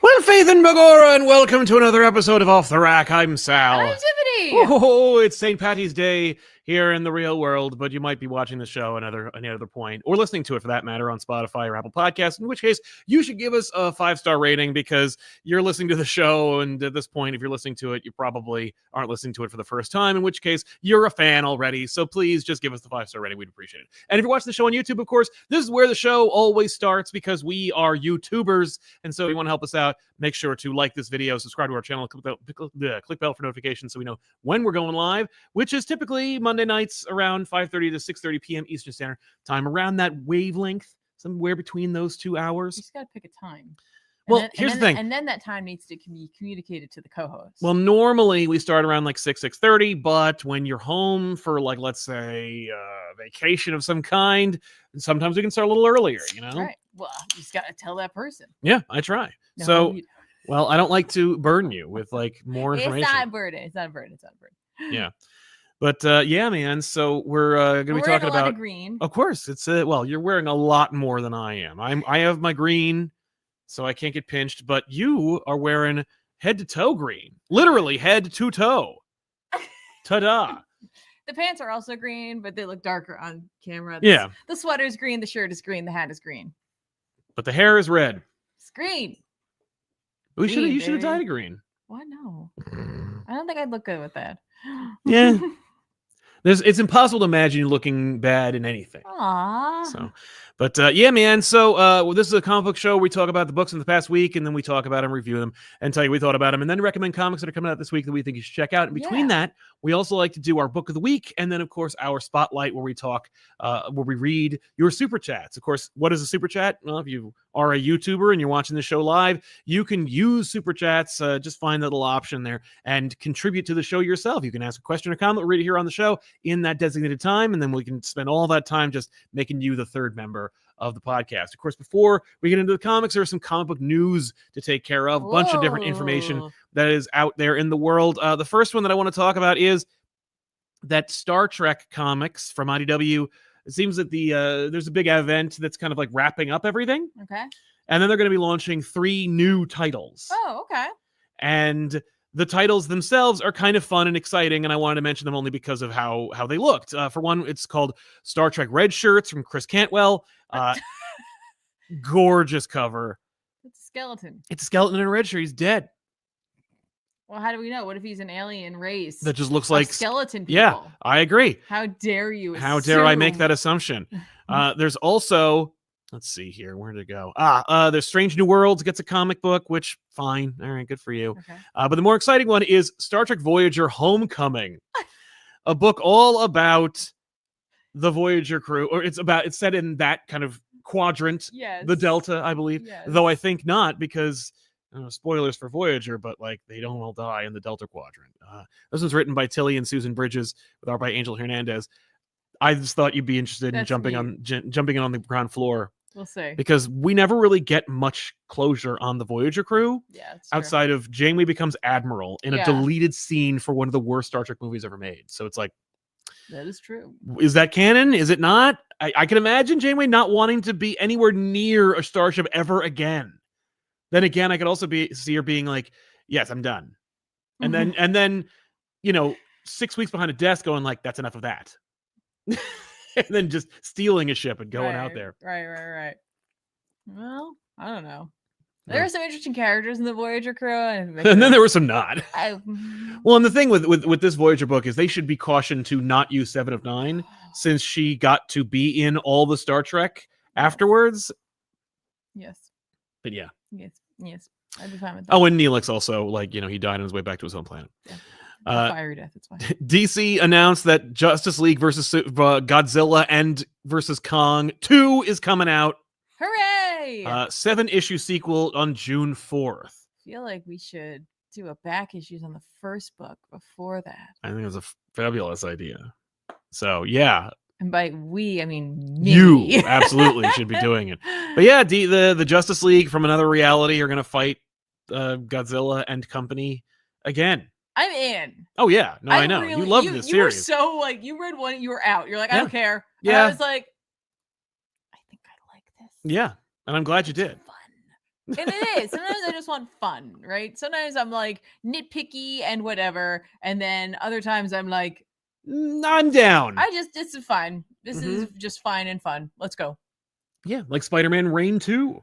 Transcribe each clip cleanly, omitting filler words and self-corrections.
Well, Faith and Bagora, and welcome to another episode of Off the Rack. I'm Sal. I'm Tiffany. Oh, it's St. Patty's Day here in the real world, but you might be watching the show any other point, or listening to it for that matter on Spotify or Apple Podcasts, in which case you should give us a 5-star rating because you're listening to the show, and at this point, if you're listening to it, you probably aren't listening to it for the first time, in which case you're a fan already, so please just give us the 5-star rating. We'd appreciate it. And if you're watching the show on YouTube, of course, this is where the show always starts because we are YouTubers, and so if you want to help us out, make sure to like this video, subscribe to our channel, click bell for notifications so we know when we're going live, which is typically Monday nights around 5:30 to 6:30 p.m. Eastern Standard Time, around that wavelength, somewhere between those 2 hours. You just got to pick a time. Here's the thing. And then that time needs to be communicated to the co-host. Well, normally we start around like 6:30, but when you're home for, like, let's say, vacation of some kind, sometimes we can start a little earlier, you know? Right. Well, you just got to tell that person. Yeah, I try. No, so, well, I don't like to burden you with, like, more information. It's not a burden. It's not a burden. It's not a burden. Yeah. But yeah, man. So we're going to be talking about green. Of course, it's well, you're wearing a lot more than I am. I have my green, so I can't get pinched. But you are wearing head to toe green, literally head to toe. Ta-da! The pants are also green, but they look darker on camera. Yeah. The sweater's green. The shirt is green. The hat is green. But the hair is red. It's green. You should have dyed it green. Why no? I don't think I'd look good with that. Yeah. It's impossible to imagine you looking bad in anything. Aww. So, but yeah, man. So this is a comic book show where we talk about the books in the past week, and then we talk about them, review them, and tell you what we thought about them, and then recommend comics that are coming out this week that we think you should check out. And between that, we also like to do our book of the week, and then of course our spotlight where we talk, where we read your super chats. Of course, what is a super chat? Well, if you are a YouTuber and you're watching the show live, you can use super chats. Just find that little option there and contribute to the show yourself. You can ask a question or comment, we'll read it here on the show in that designated time, and then we can spend all that time just making you the third member of the podcast. Of course, before we get into the comics, there's some comic book news to take care of, a bunch of different information that is out there in the world. The first one that I want to talk about is that Star Trek comics from IDW. It seems that there's a big event that's kind of like wrapping up everything. Okay. And then they're going to be launching 3 new titles. Oh, okay. And the titles themselves are kind of fun and exciting, and I wanted to mention them only because of how they looked. For one, it's called Star Trek Red Shirts from Chris Cantwell. Gorgeous cover. It's a skeleton. It's a skeleton in a red shirt. He's dead. Well, how do we know? What if he's an alien race that just looks like skeleton people? Yeah, I agree. How dare you assume? How dare I make that assumption? There's also, let's see here, where did it go? There's Strange New Worlds gets a comic book, which fine, all right, good for you. Okay. But the more exciting one is Star Trek Voyager Homecoming, a book all about the Voyager crew, or it's set in that kind of quadrant, the Delta, I believe. Yes. Though I think not, because spoilers for Voyager, but like they don't all die in the Delta quadrant. This was written by Tilly and Susan Bridges with art by Angel Hernandez. I just thought you'd be interested in jumping in on the ground floor. We'll see. Because we never really get much closure on the Voyager crew. Yeah, outside of Janeway becomes Admiral in a deleted scene for one of the worst Star Trek movies ever made. So it's like, that is true. Is that canon? Is it not? I can imagine Janeway not wanting to be anywhere near a starship ever again. Then again, I could also see her being like, yes, I'm done. And then, 6 weeks behind a desk going like, that's enough of that. And then just stealing a ship and going out there. Right. Well, I don't know. There are some interesting characters in the Voyager crew. And then there were some not. Well, and the thing with this Voyager book is they should be cautioned to not use 7 of 9 since she got to be in all the Star Trek afterwards. Yes. But yeah. Yes. I'd be fine with that. Oh, and Neelix also, he died on his way back to his home planet. Yeah. Fiery death, it's fine. DC announced that Justice League versus Godzilla and versus Kong 2 is coming out. Hooray! 7-issue sequel on June 4th. I feel like we should do a back issues on the first book before that. I think it was a fabulous idea. So, yeah. And by we, I mean me. You absolutely should be doing it. But yeah, the Justice League from another reality are going to fight Godzilla and company again. I'm in. Oh, yeah. No, I know. You love this series. You were so, you read one, you were out. You're like, I don't care. Yeah. And I was like, I think I like this. Yeah. And I'm glad you did. Fun. And it is. Sometimes I just want fun, right? Sometimes I'm like nitpicky and whatever, and then other times I'm like, I'm down. this is fine. This is just fine and fun. Let's go. Yeah, like Spider-Man Reign 2.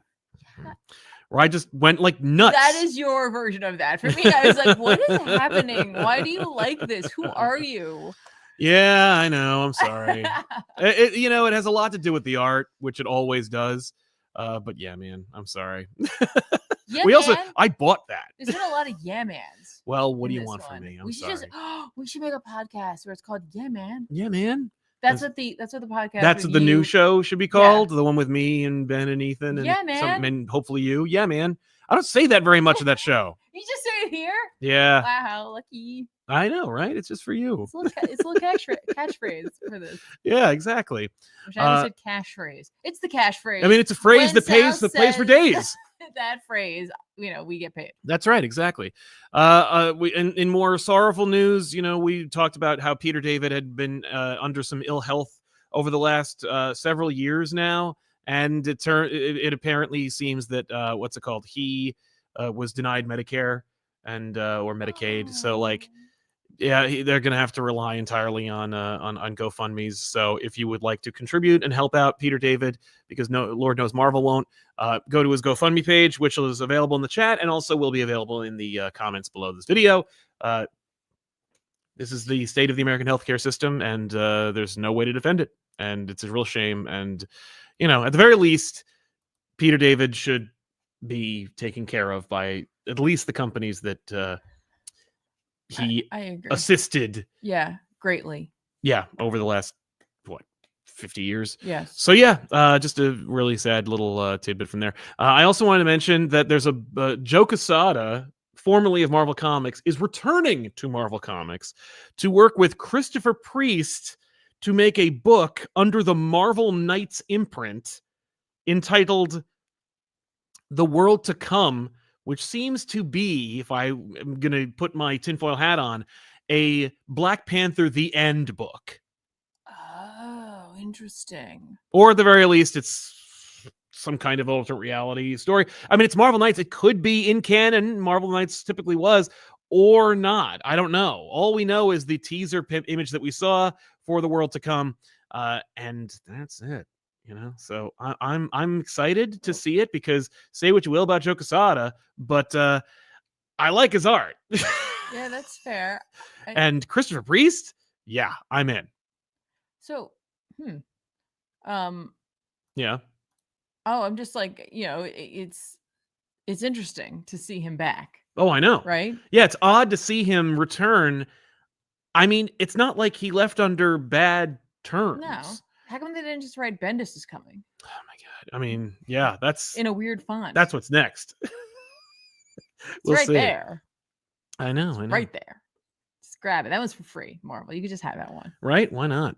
Where I just went like nuts. That is your version of that. For me, I was like, what is happening? Why do you like this? Who are you? Yeah, I know. I'm sorry. It has a lot to do with the art, which it always does. But yeah, man, I'm sorry. I bought that. There's been a lot of yeah mans. Well, what do you want from me? I'm sorry. We should make a podcast where it's called Yeah Man. Yeah, man. That's what the podcast. That's what the new show should be called. The one with me and Ben and Ethan and yeah, man. And hopefully you. Yeah, man. I don't say that very much of that show. You just say it here? Yeah. Wow, how lucky. I know, right? It's just for you. It's a little catchphrase for this. Yeah, exactly. Which I said catchphrase. It's the cash phrase. I mean, it's a phrase that plays for days. That phrase, we get paid. That's right, exactly. In more sorrowful news, we talked about how Peter David had been under some ill health over the last several years now, and it apparently seems that what's it called? He was denied Medicare and or Medicaid, so like. Yeah, they're going to have to rely entirely on GoFundMe's. So if you would like to contribute and help out Peter David, because Lord knows Marvel won't, go to his GoFundMe page, which is available in the chat and also will be available in the comments below this video. This is the state of the American healthcare system, and there's no way to defend it. And it's a real shame. And, at the very least, Peter David should be taken care of by at least the companies that... he I agree. Assisted. Yeah, greatly. Yeah, over the last, 50 years? Yes. So yeah, just a really sad little tidbit from there. I also wanted to mention that there's a Joe Quesada, formerly of Marvel Comics, is returning to Marvel Comics to work with Christopher Priest to make a book under the Marvel Knights imprint entitled The World to Come, which seems to be, if I am going to put my tinfoil hat on, a Black Panther The End book. Oh, interesting. Or at the very least, it's some kind of alternate reality story. I mean, it's Marvel Knights. It could be in canon. Marvel Knights typically was, or not. I don't know. All we know is the teaser image that we saw for The World to Come, and that's it. So I'm excited to see it, because say what you will about Joe Quesada, but I like his art. Yeah, that's fair. And Christopher Priest, yeah, I'm in. So, yeah. Oh, I'm just like, it's interesting to see him back. Oh, I know. Right? Yeah, it's odd to see him return. I mean, it's not like he left under bad terms. No. How come they didn't just write Bendis is coming? Oh my god! I mean, yeah, that's in a weird font. That's what's next. We'll right see. There. I know. Right there. Just grab it. That one's for free, Marvel. You could just have that one. Right? Why not?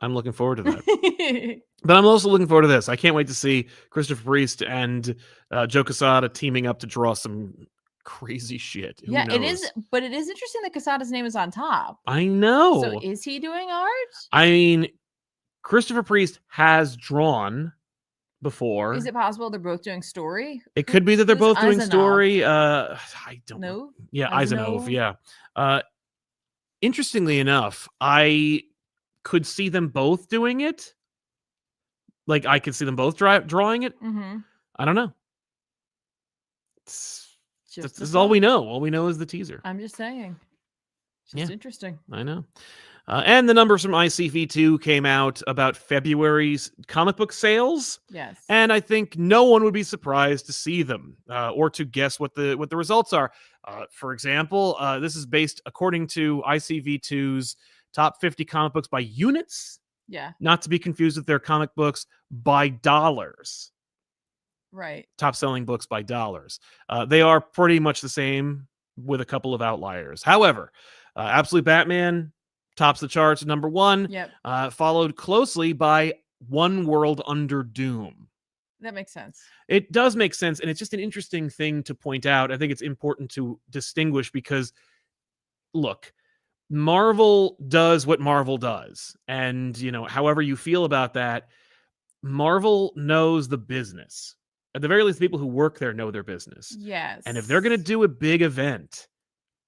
I'm looking forward to that. But I'm also looking forward to this. I can't wait to see Christopher Priest and Joe Quesada teaming up to draw some crazy shit. Who knows? It is. But it is interesting that Quesada's name is on top. I know. So is he doing art? I mean, Christopher Priest has drawn before. Is it possible they're both doing story? It could be that they're both doing story. I don't know. Yeah, Eisenov. Yeah. Interestingly enough, I could see them both doing it. Like, I could see them both drawing it. Mm-hmm. I don't know. This is all we know. All we know is the teaser. I'm just saying. It's just interesting. I know. And the numbers from ICV2 came out about February's comic book sales. Yes. And I think no one would be surprised to see them or to guess what the results are. For example, this is based according to ICV2's top 50 comic books by units. Yeah. Not to be confused with their comic books by dollars. Right. Top selling books by dollars. They are pretty much the same with a couple of outliers. However, Absolute Batman tops the charts at number 1. Yep. Followed closely by One World Under Doom. That makes sense. It does make sense, and it's just an interesting thing to point out. I think it's important to distinguish because, look, Marvel does what Marvel does. And, however you feel about that, Marvel knows the business. At the very least, the people who work there know their business. Yes. And if they're going to do a big event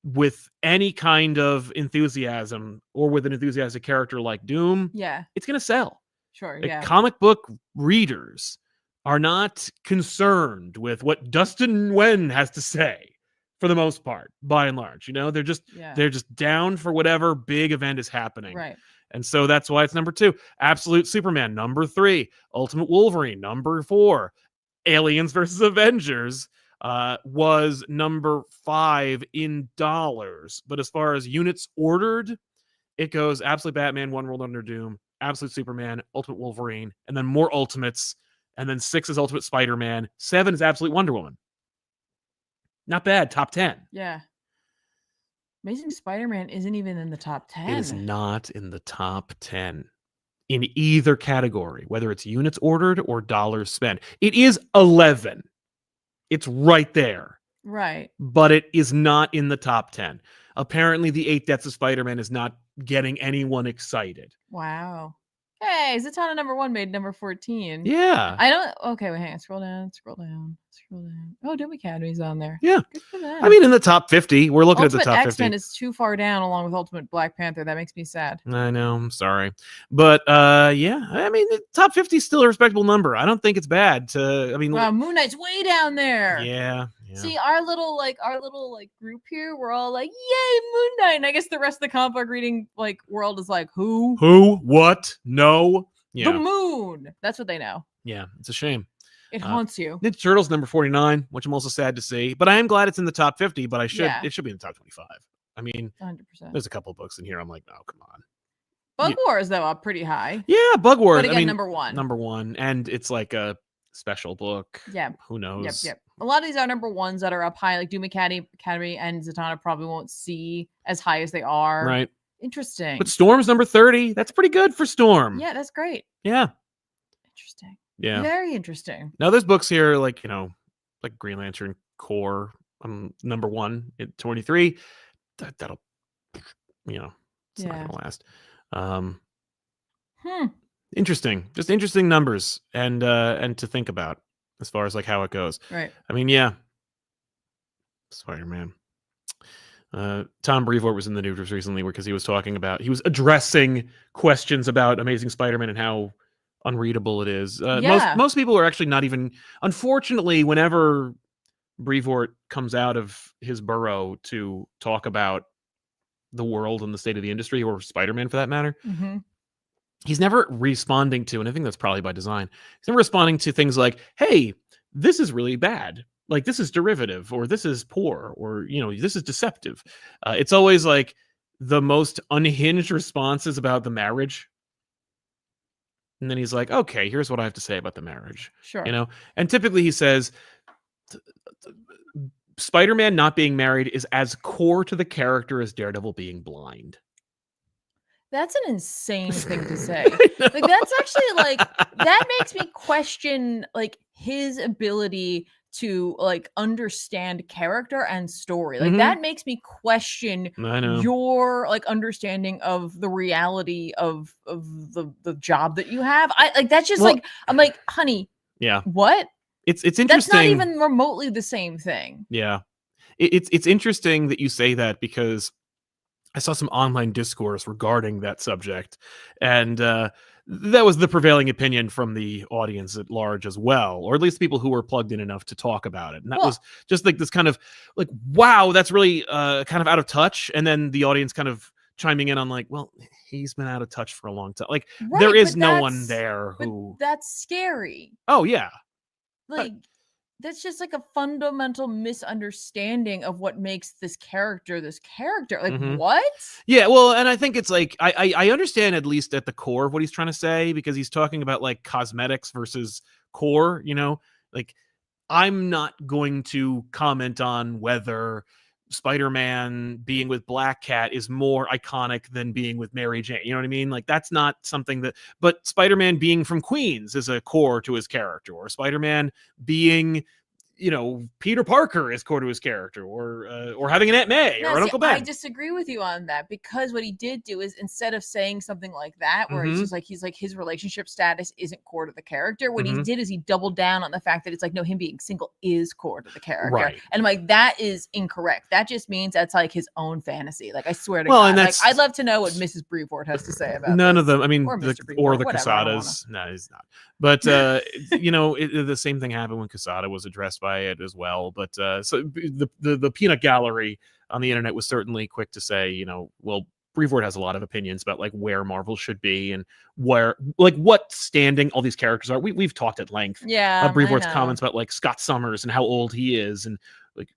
with any kind of enthusiasm or with an enthusiastic character like Doom, Yeah. it's going to sell. Sure. Like, Yeah. comic book readers are not concerned with what Dustin Nguyen has to say for the most part, by and large. You know, they're just down for whatever big event is happening. Right. And so that's why it's number 2. Absolute Superman, number 3. Ultimate Wolverine, number 4. Aliens versus Avengers was number 5 in dollars. But as far as units ordered, it goes Absolute Batman, One World Under Doom, Absolute Superman, Ultimate Wolverine, and then more Ultimates. And then 6 is Ultimate Spider-Man. 7 is Absolute Wonder Woman. Not bad. Top 10. Yeah. Amazing Spider-Man isn't even in the top 10. It is not in the top 10 in either category, whether it's units ordered or dollars spent. It is 11. It's right there. Right. But it is not in the top 10. Apparently, the 8 Deaths of Spider-Man is not getting anyone excited. Wow. Hey, Zatanna number 1 made number 14. Yeah. I don't. Okay, wait, hang on. Scroll down. Oh, Doom Academy's on there. Yeah. Good for them. I mean, in the top 50. We're looking Ultimate at the top X-Men 50. is too far down along with Ultimate Black Panther. That makes me sad. I know. I'm sorry. But yeah, I mean, the top 50 is still a respectable number. I don't think it's bad to, I mean, Wow, Moon Knight's way down there. Yeah. See, our little group here, we're all like, yay, Moon Knight. And I guess the rest of the comic book reading world is like, who? Who? What? No. Yeah. The moon. That's what they know. Yeah, it's a shame. It haunts you. Ninja Turtles number 49, which I'm also sad to see. But I am glad it's in the top 50, but it should be in the top 25. I mean, 100%. There's a couple of books in here. I'm like, oh, come on. Bug Wars, though, up pretty high. Yeah, Bug Wars. But again, I mean, number 1. Number 1. And it's like a special book. Yeah. Who knows? Yep. A lot of these are number 1s that are up high, like Doom Academy and Zatanna probably won't see as high as they are. Right. Interesting. But Storm's number 30. That's pretty good for Storm. Yeah, that's great. Yeah. Interesting. Yeah. Very interesting. Now there's books here like, like Green Lantern Core, number 1 at 23. That'll, it's not gonna last. Interesting. Just interesting numbers and to think about as far as like how it goes. Right. I mean, yeah. Spider-Man. Tom Brevoort was in the news recently because he was addressing questions about Amazing Spider-Man and how unreadable it is. Most people are actually not even, unfortunately, whenever Brevoort comes out of his burrow to talk about the world and the state of the industry, or Spider-Man for that matter, he's never responding to, and I think that's probably by design, he's never responding to things like, hey, this is really bad. Like, this is derivative, or this is poor, or, this is deceptive. It's always like the most unhinged responses about the marriage. And then he's like, okay, here's what I have to say about the marriage. Sure. And typically he says, Spider-Man not being married is as core to the character as Daredevil being blind. That's an insane thing to say. Like, that's actually that makes me question his ability to understand character and story. That makes me question your understanding of the reality of the job that you have. That's just I'm like, honey, yeah, what? It's interesting. That's not even remotely the same thing. Yeah. It's interesting that you say that, because I saw some online discourse regarding that subject, and that was the prevailing opinion from the audience at large as well, or at least people who were plugged in enough to talk about it. And that was just this kind of wow, that's really kind of out of touch. And then the audience kind of chiming in on well, he's been out of touch for a long time. There is no one there who. That's scary. Oh yeah. That's just a fundamental misunderstanding of what makes this character. What? Yeah, well, and I think it's I understand at least at the core of what he's trying to say, because he's talking about cosmetics versus core, I'm not going to comment on whether Spider-Man being with Black Cat is more iconic than being with Mary Jane. You know what I mean? That's not something but Spider-Man being from Queens is a core to his character, or Spider-Man being, Peter Parker is core to his character, or having an Aunt May or an Uncle Ben. I disagree with you on that, because what he did do is, instead of saying something like that, where it's just like he's like his relationship status isn't core to the character, what he did is he doubled down on the fact that it's like, no, him being single is core to the character, right? And I'm like, that is incorrect. That just means that's like his own fantasy. Like, I swear to Well, God, and like, I'd love to know what Mrs. Brevoort has to say about none this. of them. I mean, or the whatever, Casadas. No, he's not. But the same thing happened when Casada was addressed by it as well. But so the peanut gallery on the internet was certainly quick to say, well, Brevoort has a lot of opinions about like where Marvel should be and where, like, what standing all these characters are. We've talked at length about Brevoort's comments about like Scott Summers and how old he is, and like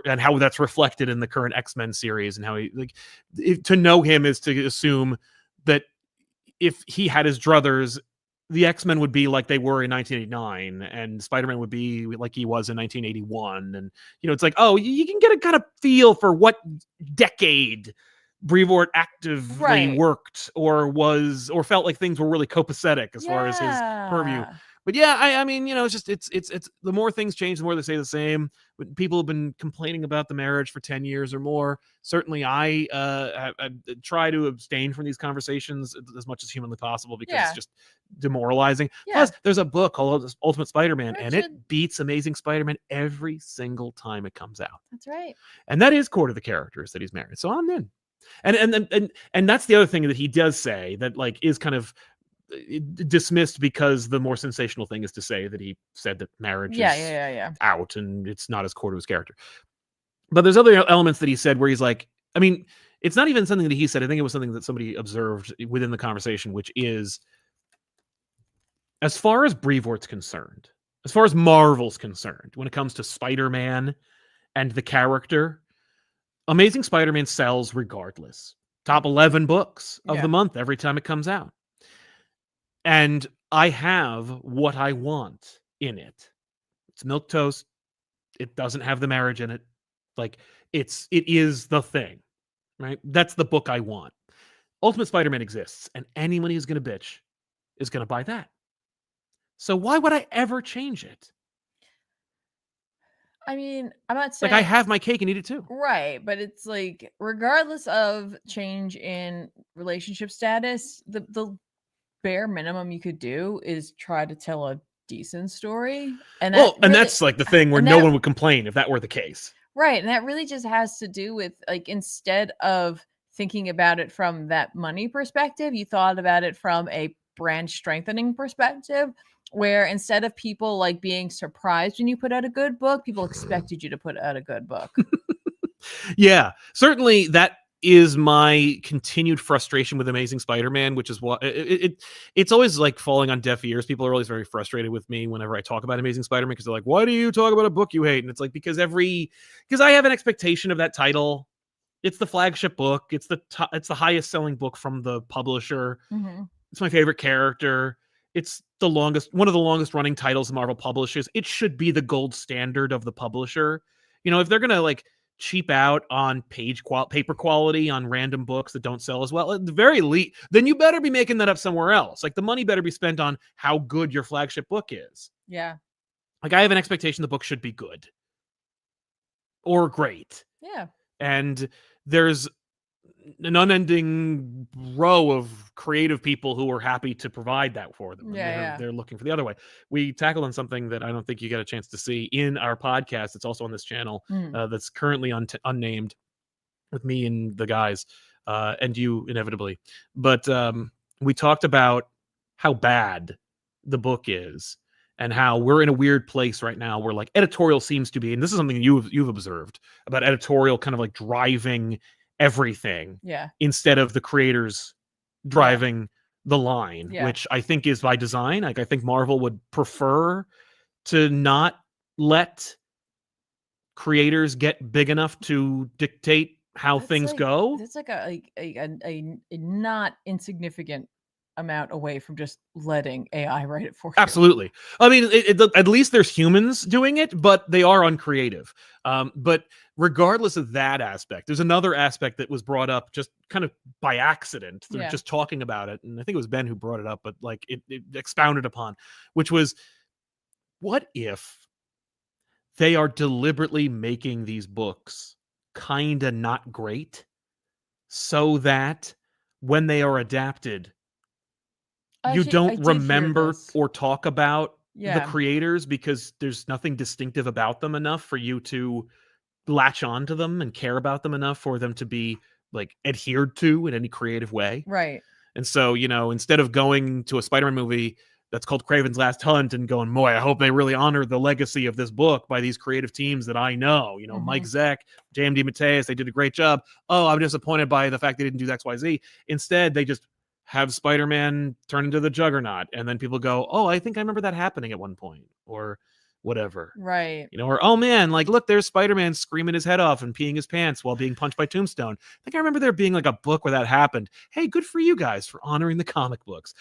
and how that's reflected in the current X-Men series, and how he to know him is to assume that if he had his druthers, the X-Men would be like they were in 1989, and Spider-Man would be like he was in 1981. And, it's like, oh, you can get a kind of feel for what decade Brevoort actively worked or felt like things were really copacetic as far as his purview. But yeah, I mean, it's just, it's the more things change, the more they say the same. But people have been complaining about the marriage for 10 years or more. Certainly I try to abstain from these conversations as much as humanly possible, because it's just demoralizing. Plus, there's a book called Ultimate Spider-Man, and it beats Amazing Spider-Man every single time it comes out. That's right. And that is core to the characters that he's married. So I'm in. And that's the other thing that he does say that like is kind of dismissed, because the more sensational thing is to say that he said that marriage is out and it's not as core to his character. But there's other elements that he said where he's like, I mean, it's not even something that he said. I think it was something that somebody observed within the conversation, which is, as far as Brevoort's concerned, as far as Marvel's concerned, when it comes to Spider-Man and the character, Amazing Spider-Man sells regardless. Top 11 books of the month every time it comes out. And I have what I want in it. It's milquetoast. It doesn't have the marriage in it. Like, it is the thing, right? That's the book I want. Ultimate Spider-Man exists, and anyone who's going to bitch is going to buy that. So why would I ever change it? I mean, I'm not saying like I have my cake and eat it too. Right, but it's like, regardless of change in relationship status, the bare minimum you could do is try to tell a decent story. And that's like the thing where no one would complain if that were the case. Right. And that really just has to do with, like, instead of thinking about it from that money perspective, you thought about it from a brand strengthening perspective, where instead of people like being surprised when you put out a good book, people expected you to put out a good book. Yeah, certainly that is my continued frustration with Amazing Spider-Man, which is what it's always like falling on deaf ears. People are always very frustrated with me whenever I talk about Amazing Spider-Man, because they're like, why do you talk about a book you hate? And it's like, because I have an expectation of that title. It's the flagship book. It's the highest selling book from the publisher. Mm-hmm. It's my favorite character. It's one of the longest running titles Marvel publishes. It should be the gold standard of the publisher. If they're gonna like cheap out on paper quality on random books that don't sell as well, at the very least, then you better be making that up somewhere else. Like, the money better be spent on how good your flagship book is. Yeah. Like, I have an expectation the book should be good or great. Yeah. And there's an unending row of creative people who are happy to provide that for them. They're looking for the other way. We tackled on something that I don't think you get a chance to see in our podcast. It's also on this channel that's currently unnamed, with me and the guys and you inevitably. But we talked about how bad the book is, and how we're in a weird place right now where like Editorial seems to be, and this is something you've observed about Editorial kind of like driving everything instead of the creators driving the line, which I think is by design. Like, I think Marvel would prefer to not let creators get big enough to dictate how things go. It's like a not insignificant amount away from just letting AI write it for you. Absolutely. I mean, at least there's humans doing it, but they are uncreative. But regardless of that aspect, there's another aspect that was brought up just kind of by accident through just talking about it. And I think it was Ben who brought it up, but like it expounded upon, which was, what if they are deliberately making these books kind of not great so that when they are adapted, you Actually, I don't did hear remember this. or talk about the Yeah. creators because there's nothing distinctive about them enough for you to latch on to them and care about them enough for them to be like adhered to in any creative way. Right. And so, instead of going to a Spider-Man movie that's called Kraven's Last Hunt and going, boy, I hope they really honor the legacy of this book by these creative teams that I know, Mike Zeck, JMD Mateus, they did a great job. Oh, I'm disappointed by the fact they didn't do X, Y, Z. Instead, they just have Spider-Man turn into the Juggernaut. And then people go, oh, I think I remember that happening at one point or whatever. Right. Or, oh man, like, look, there's Spider-Man screaming his head off and peeing his pants while being punched by Tombstone. I think I remember there being like a book where that happened. Hey, good for you guys for honoring the comic books.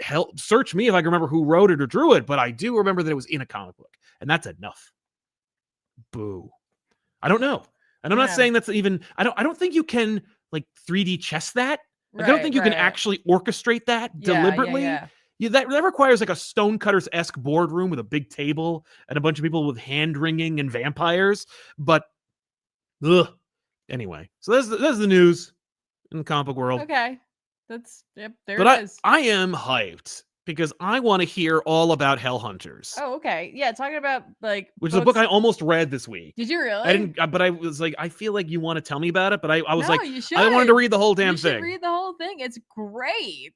Hell, search me if I can remember who wrote it or drew it, but I do remember that it was in a comic book, and that's enough. Boo. I don't know. And I'm not saying that's even, I don't think you can like 3D chess that. Like, I don't think you can actually orchestrate that deliberately. Yeah. That requires like a Stonecutters-esque boardroom with a big table and a bunch of people with hand-wringing and vampires. But, anyway. So that's the news in the comic book world. Okay. That's, yep, there But it is. I am hyped because I want to hear all about Hell Hunters. Oh, okay. Yeah, talking about like which is a book I almost read this week. Did you really? I didn't, but I was like, I feel like you want to tell me about it, but I was No, like, you should. I wanted to read the whole damn you should thing. Read the whole thing. It's great.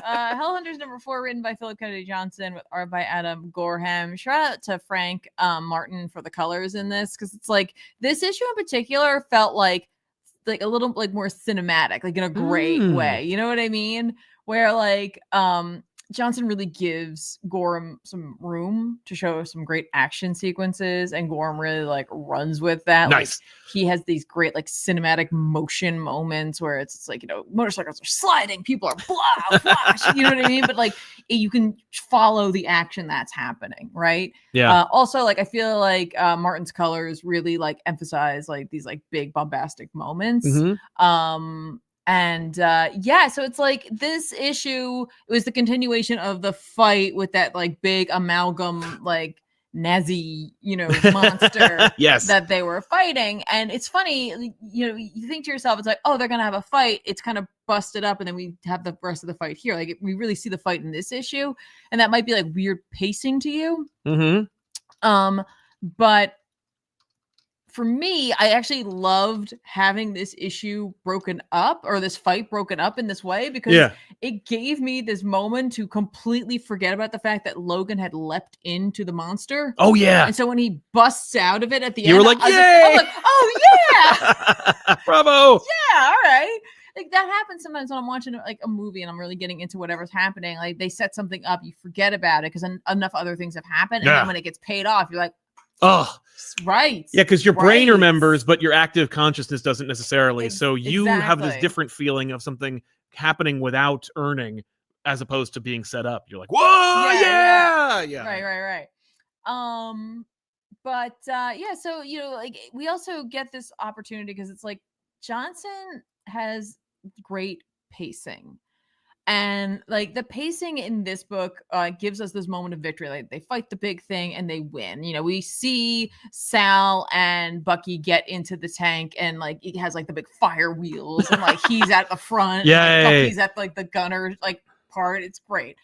Hell Hunters #4, written by Philip Kennedy Johnson with art by Adam Gorham. Shout out to Frank Martin for the colors in this, because it's like this issue in particular felt like a little like more cinematic, like in a great way. You know what I mean? Where like Johnson really gives Gorham some room to show some great action sequences, and Gorham really like runs with that. Nice. Like, he has these great like cinematic motion moments where it's like, motorcycles are sliding, people are blah, flash, you know what I mean? But like you can follow the action that's happening, right? Yeah. Also, like I feel like Martin's colors really like emphasize like these like big bombastic moments. And so it's like this issue, it was the continuation of the fight with that like big amalgam like Nazi, monster yes. that they were fighting. And it's funny, you think to yourself, it's like, oh, they're gonna have a fight. It's kind of busted up, and then we have the rest of the fight here. Like we really see the fight in this issue, and that might be like weird pacing to you. But for me, I actually loved having this issue broken up, or this fight broken up in this way, because it gave me this moment to completely forget about the fact that Logan had leapt into the monster. Oh, yeah. And so when he busts out of it at the end, you were like, yay! I'm like, oh, yeah! Bravo! Yeah, all right. Like that happens sometimes when I'm watching like a movie and I'm really getting into whatever's happening. Like they set something up, you forget about it because enough other things have happened. And then when it gets paid off, you're like, oh, right. Yeah, because your brain remembers, but your active consciousness doesn't necessarily. So you have this Exactly. different feeling of something happening without earning, as opposed to being set up. You're like, whoa, yeah. Right. But so like we also get this opportunity because it's like Johnson has great pacing. And like the pacing in this book gives us this moment of victory. Like they fight the big thing and they win. We see Sal and Bucky get into the tank, and like it has like the big fire wheels, and like he's at the front. Yeah, and, like, Bucky's at like the gunner like part. It's great.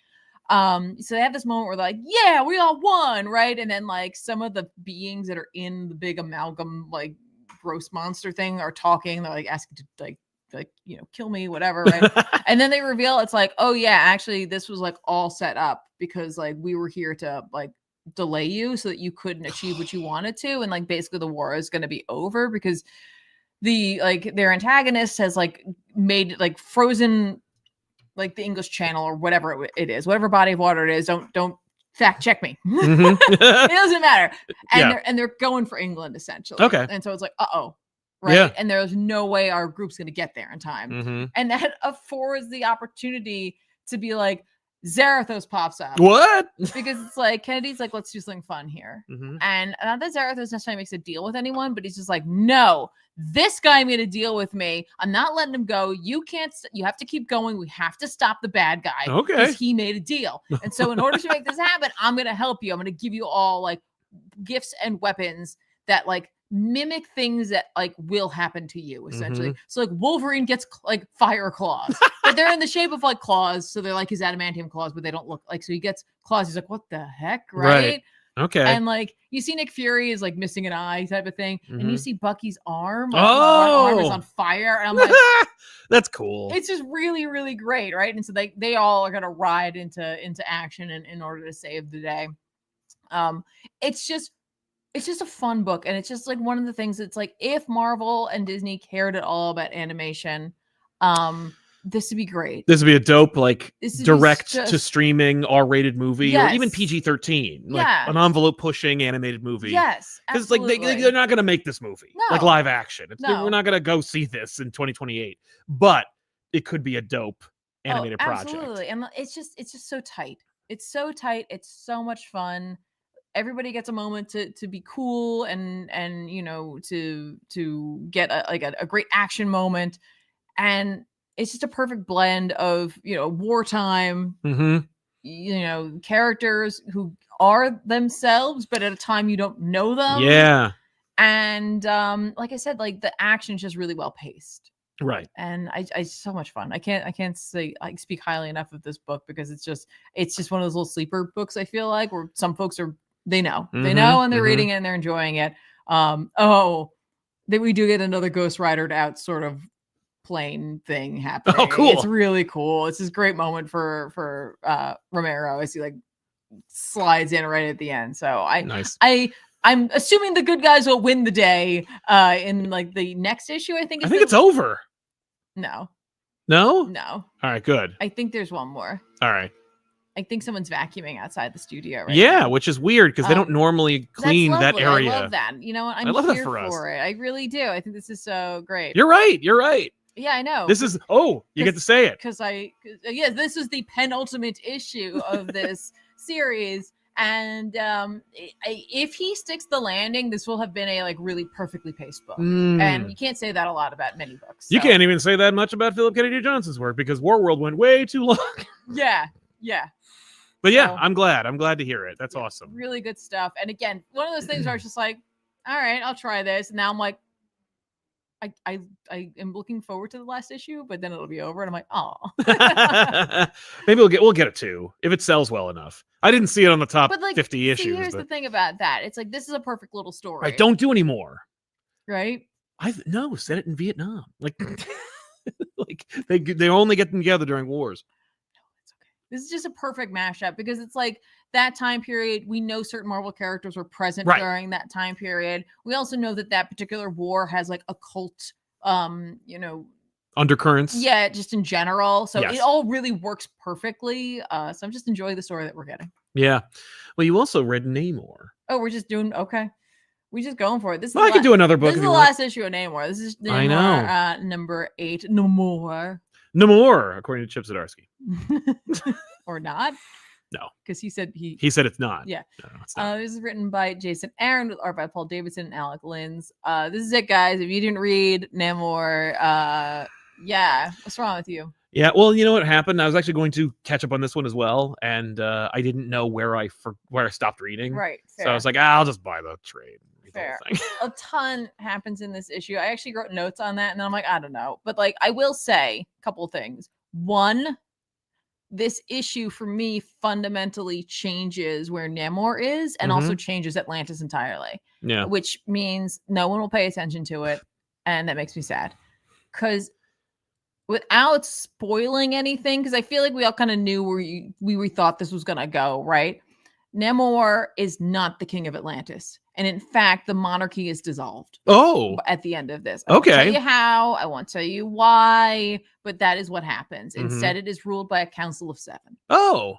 So they have this moment where they're like, yeah, we all won, right? And then like some of the beings that are in the big amalgam like gross monster thing are talking. They're like asking to like kill me, whatever, right? And then they reveal it's like, oh yeah, actually this was like all set up because like we were here to like delay you so that you couldn't achieve what you wanted to, and like basically the war is going to be over because their antagonist has like made like frozen like the English Channel or whatever it is, whatever body of water it is. Don't fact check me. It doesn't matter. And they're going for England essentially. Okay. And so it's like, uh-oh. Right. Yeah. And there's no way our group's going to get there in time. And that affords the opportunity to be like, Zarathos pops up. What? Because it's like, Kennedy's like, let's do something fun here. And not that Zarathos necessarily makes a deal with anyone, but he's just like, no, this guy made a deal with me. I'm not letting him go. You have to keep going. We have to stop the bad guy. Okay. Because he made a deal. And so in order to make this happen, I'm going to help you. I'm going to give you all like gifts and weapons that like mimic things that like will happen to you essentially. So like Wolverine gets like fire claws, but they're in the shape of like claws, so they're like his adamantium claws, but they don't look like, so he gets claws, he's like, what the heck, right? Okay. And like you see Nick Fury is like missing an eye type of thing, and you see Bucky's arm, like, one arm is on fire, and I'm like, that's cool. it's just really, really great, right? And so they all are gonna ride into action in order to save the day. It's just a fun book, and it's just like one of the things that's like, if Marvel and Disney cared at all about animation, this would be great. This would be a dope, like direct to streaming R-rated movie, or even PG-13, like an envelope pushing animated movie. Yes, because like they're not going to make this movie like live action. We're not going to go see this in 2028, but it could be a dope animated project. Absolutely, and it's just so tight. It's so tight. It's so much fun. Everybody gets a moment to be cool and you know, to get a great action moment, and it's just a perfect blend of, you know, wartime, you know, characters who are themselves, but at a time you don't know them. Yeah. And like I said, like the action is just really well paced. Right. And I so much fun. I can't say I speak highly enough of this book, because it's just one of those little sleeper books, I feel like, where some folks they know and they're reading it and they're enjoying it. That we do get another Ghost Ridered out sort of plane thing happening. Oh, cool. It's really cool. It's this great moment for Romero as he like slides in right at the end. So I'm assuming the good guys will win the day in like the next issue. I think it's over. No. All right, good. I think there's one more. All right. I think someone's vacuuming outside the studio right now. Which is weird because they don't normally clean that area. I love that. You know what? I love here for it. I really do. I think this is so great. You're right. Yeah, I know. This is you get to say it. Because this is the penultimate issue of this series. And if he sticks the landing, this will have been a like really perfectly paced book. And you can't say that a lot about many books. So. You can't even say that much about Philip Kennedy Johnson's work, because Warworld went way too long. Yeah. But yeah, I'm glad to hear it. That's awesome. Really good stuff. And again, one of those things where I was just like, all right, I'll try this. And now I'm like, I am looking forward to the last issue, but then it'll be over, and I'm like, oh. Maybe we'll get it too if it sells well enough. I didn't see it on the top 50 issues. Here's the thing about that: it's like, this is a perfect little story. Right? Don't do any more. Right? Set it in Vietnam. Like, like they only get them together during wars. This is just a perfect mashup, because it's like that time period. We know certain Marvel characters were present during that time period. We also know that particular war has like occult, undercurrents. Yeah, just in general. So it all really works perfectly. So I'm just enjoying the story that we're getting. Yeah. Well, you also read Namor. Oh, we're just doing okay. We're just going for it. I could do another book. This is the last issue of Namor. This is Namor, I know. Number 8. Namor, according to Chip Zdarsky. Or not? No. Because he said it's not. Yeah. No, it's not. This is written by Jason Aaron with art by Paul Davidson and Alec Lins. This is it, guys. If you didn't read Namor, what's wrong with you? Yeah, well, you know what happened? I was actually going to catch up on this one as well, and I didn't know where I stopped reading. Right. Fair. So I was like, I'll just buy the trade. Fair. A ton happens in this issue. I actually wrote notes on that, and then I'm like, I don't know. But like, I will say a couple things. One, this issue for me fundamentally changes where Namor is, and also changes Atlantis entirely. Yeah. Which means no one will pay attention to it, and that makes me sad. Because without spoiling anything, because I feel like we all kind of knew where we thought this was gonna go, right? Namor is not the king of Atlantis. And in fact, the monarchy is dissolved. Oh. At the end of this. Okay. I won't tell you how, I won't tell you why, but that is what happens. Instead, it is ruled by a council of 7. Oh.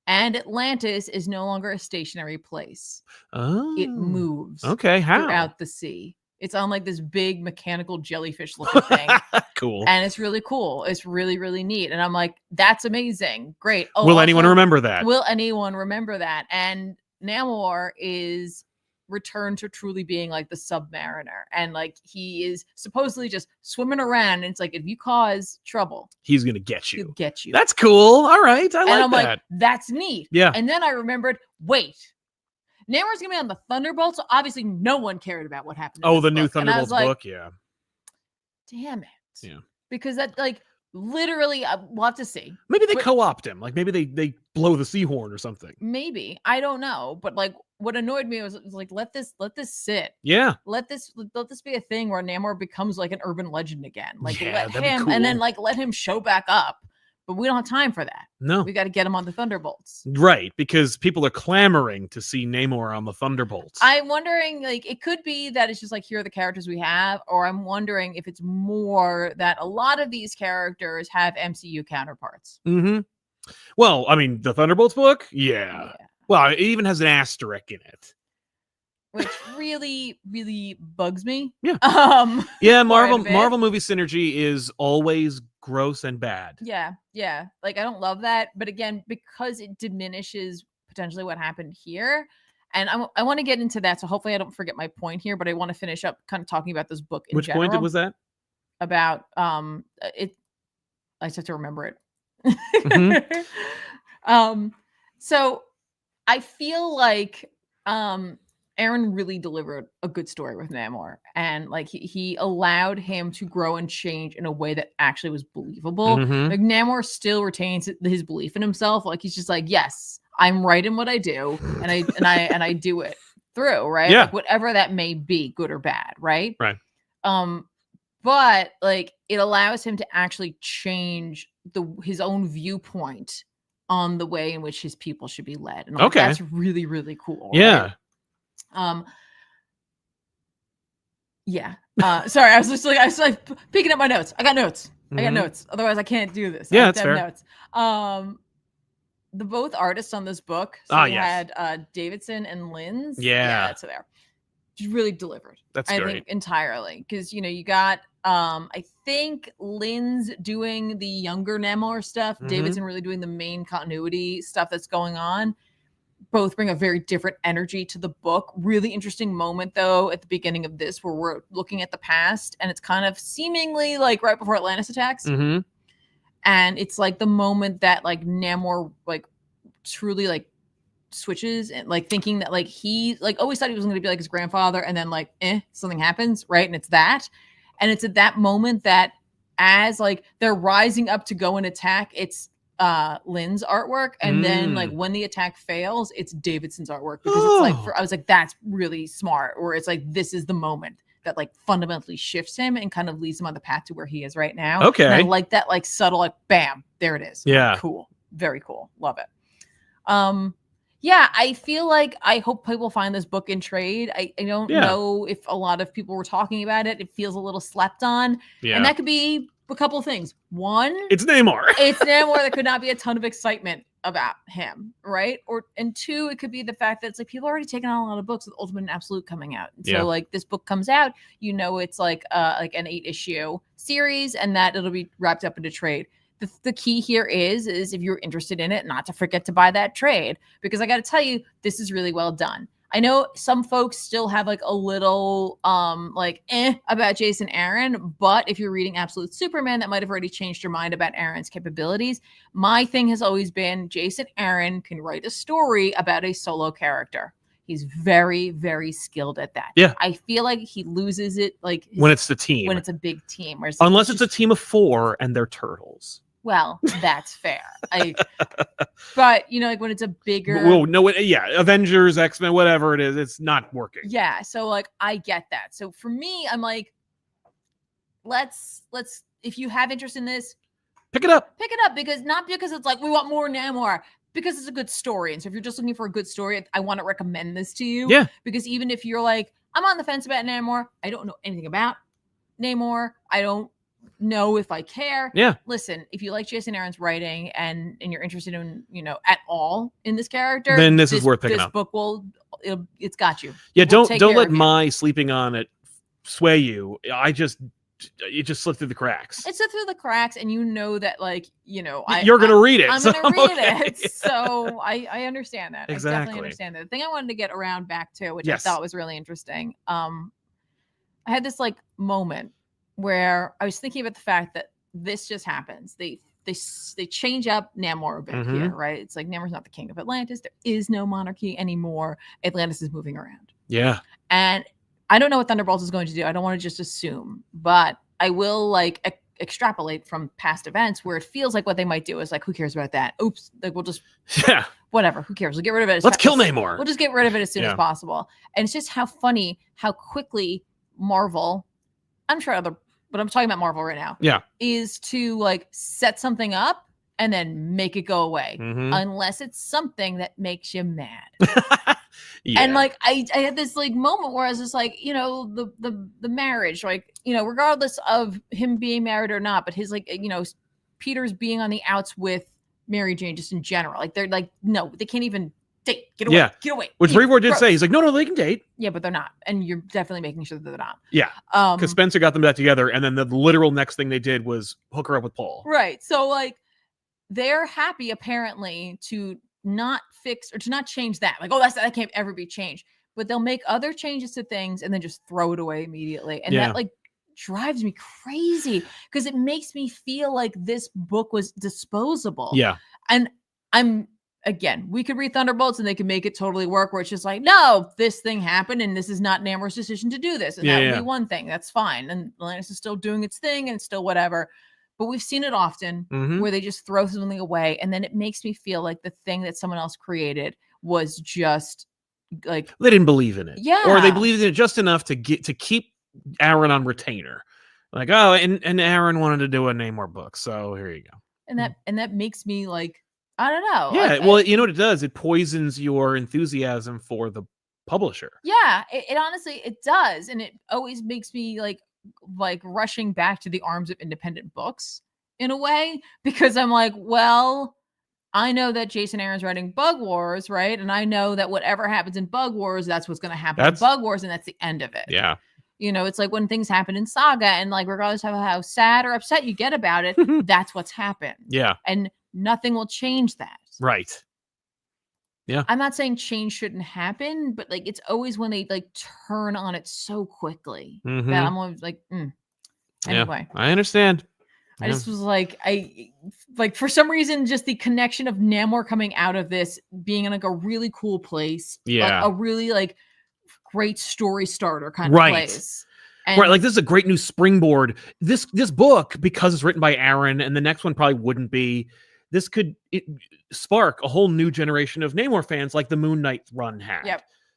And Atlantis is no longer a stationary place. Oh. It moves. Okay, how? Throughout the sea. It's on like this big mechanical jellyfish looking thing. Cool. And it's really cool. It's really, really neat. And I'm like, that's amazing. Great. Oh, will anyone remember that? Will anyone remember that? And Namor is returned to truly being like the Submariner. And like, he is supposedly just swimming around. And it's like, if you cause trouble, he's going to get you. He'll get you. That's cool. All right. I like that. Like, that's neat. Yeah. And then I remembered, wait, Namor's gonna be on the Thunderbolts. So obviously, no one cared about what happened. Oh, in the this new book. And I was Thunderbolts like, book, yeah. damn it. Yeah. Because that, like, literally, we'll have to see. Maybe they But- co-opt him. Like maybe they blow the Seahorn or something. Maybe, I don't know, but like what annoyed me was like, let this sit. Yeah. Let this be a thing where Namor becomes like an urban legend again. Like Yeah, let that'd be him and then cool. like let him show back up. But we don't have time for that. No. We got to get him on the Thunderbolts. Right, because people are clamoring to see Namor on the Thunderbolts. I'm wondering, like, it could be that it's just like, here are the characters we have, or I'm wondering if it's more that a lot of these characters have MCU counterparts. Mm-hmm. Well, I mean, the Thunderbolts book? Yeah. Well, it even has an asterisk in it. Which really, really bugs me. Yeah. Yeah, Marvel movie synergy is always gross and bad. Yeah. Like, I don't love that. But again, because it diminishes potentially what happened here. And I want to get into that. So hopefully I don't forget my point here, but I want to finish up kind of talking about this book in Which general. point was that? About it. I just have to remember it. Mm-hmm. So I feel like Aaron really delivered a good story with Namor, and like he allowed him to grow and change in a way that actually was believable. Mhm. Like Namor still retains his belief in himself. Like he's just like, yes, I'm right in what I do, and I do it through, right? Yeah. Like whatever that may be, good or bad, right? Right. But like it allows him to actually change his own viewpoint on the way in which his people should be led. And like, Okay. that's really, really cool. Yeah. Right? Yeah. Sorry, I was like picking up my notes. I got notes. I got Mhm. notes. Otherwise I can't do this. Yeah, I have that's to have fair. notes. The both artists on this book. So we yes. had Davidson and Linz. Yeah. That's there. Really delivered. That's I great. think entirely. Because you got I think Linz doing the younger Namor stuff, Mhm. Davidson really doing the main continuity stuff that's going on. Both bring a very different energy to the book. Really interesting moment though at the beginning of this where we're looking at the past and it's kind of seemingly like right before Atlantis attacks. Mm-hmm. And it's like the moment that like Namor like truly like switches and like thinking that like he like always thought he was going to be like his grandfather and then like something happens, right? And it's that. And it's at that moment that as like they're rising up to go and attack, it's Lynn's artwork, and then like when the attack fails, it's Davidson's artwork because it's like I was like, that's really smart. Or it's like this is the moment that like fundamentally shifts him and kind of leads him on the path to where he is right now. Okay. And I like that like subtle like bam, there it is. Yeah. Like, cool. Very cool. Love it. Yeah, I feel like I hope people find this book in trade. I don't know if a lot of people were talking about it. It feels a little slept on. Yeah. And that could be a couple of things. One, it's Namor. It's Namor. There could not be a ton of excitement about him, right? And two, it could be the fact that it's like people are already taking on a lot of books with Ultimate and Absolute coming out. And so like this book comes out, it's like an 8-issue series and that it'll be wrapped up into trade. The key here is if you're interested in it, not to forget to buy that trade, because I got to tell you, this is really well done. I know some folks still have like a little about Jason Aaron, but if you're reading Absolute Superman, that might have already changed your mind about Aaron's capabilities. My thing has always been Jason Aaron can write a story about a solo character. He's very, very skilled at that. Yeah. I feel like he loses it like when it's the team. When it's a big team. Unless it's a team of 4 and they're turtles. Well, that's fair. But like when it's a bigger, Avengers, X-Men, whatever it is, it's not working. Yeah, so like I get that. So for me, I'm like, let's if you have interest in this, pick it up because not because it's like we want more Namor, because it's a good story. And so if you're just looking for a good story, I want to recommend this to you. Yeah. Because even if you're like, I'm on the fence about Namor, I don't know anything about Namor, I don't know if I care. Yeah. Listen, if you like Jason Aaron's writing and you're interested in, at all in this character, then this is worth picking up. This book it's got you. Yeah, don't let my sleeping on it sway you. It just slipped through the cracks. It slipped through the cracks, and that you're gonna read it. I'm gonna read it. So I understand that. Exactly. I definitely understand that. The thing I wanted to get around back to, which I thought was really interesting. I had this like moment where I was thinking about the fact that this just happens. They they change up Namor a bit here, right? It's like Namor's not the king of Atlantis. There is no monarchy anymore. Atlantis is moving around. Yeah. And I don't know what Thunderbolts is going to do. I don't want to just assume, but I will like extrapolate from past events where it feels like what they might do is like, who cares about that? Oops, like we'll just whatever. Who cares? We'll get rid of it. Let's kill Namor. We'll just get rid of it as soon as possible. And it's just how funny how quickly Marvel, I'm sure other, but I'm talking about Marvel right now. Yeah, is to like set something up and then make it go away, unless it's something that makes you mad. And like I had this like moment where I was just like, you know, the marriage, like, you know, regardless of him being married or not, but his like, you know, Peter's being on the outs with Mary Jane just in general. Like they're like, no, they can't even date. Get away. Get away. Which Brevoort did say. He's like, no, they can date. Yeah, but they're not. And you're definitely making sure that they're not. Yeah. Because Spencer got them back together, and then the literal next thing they did was hook her up with Paul. Right. So like they're happy apparently to not fix or to not change that. Like, oh, that can't ever be changed. But they'll make other changes to things and then just throw it away immediately. And that like drives me crazy because it makes me feel like this book was disposable. Yeah. And again, we could read Thunderbolts and they could make it totally work where it's just like, no, this thing happened and this is not Namor's decision to do this. And that would be one thing. That's fine. And Atlantis is still doing its thing and it's still whatever. But we've seen it often where they just throw something away. And then it makes me feel like the thing that someone else created was just like... They didn't believe in it. Yeah. Or they believed in it just enough to keep Aaron on retainer. Like, oh, and Aaron wanted to do a Namor book. So here you go. And that makes me like, I don't know. Yeah, well, you know what it does? It poisons your enthusiasm for the publisher. Yeah, it honestly, it does. And it always makes me like rushing back to the arms of independent books in a way, because I'm like, well, I know that Jason Aaron's writing Bug Wars, right? And I know that whatever happens in Bug Wars, that's what's going to happen in Bug Wars, and that's the end of it. Yeah. You know, it's like when things happen in Saga, and like regardless of how sad or upset you get about it, that's what's happened. Yeah. And nothing will change that. Right. Yeah. I'm not saying change shouldn't happen, but like it's always when they like turn on it so quickly that I'm always like, Anyway. Yeah, I understand. I just was like, for some reason, just the connection of Namor coming out of this being in like a really cool place. Yeah. Like, a really like great story starter kind of place. And right, like this is a great new springboard. This book, because it's written by Aaron, and the next one probably wouldn't be, this could spark a whole new generation of Namor fans like the Moon Knight run had.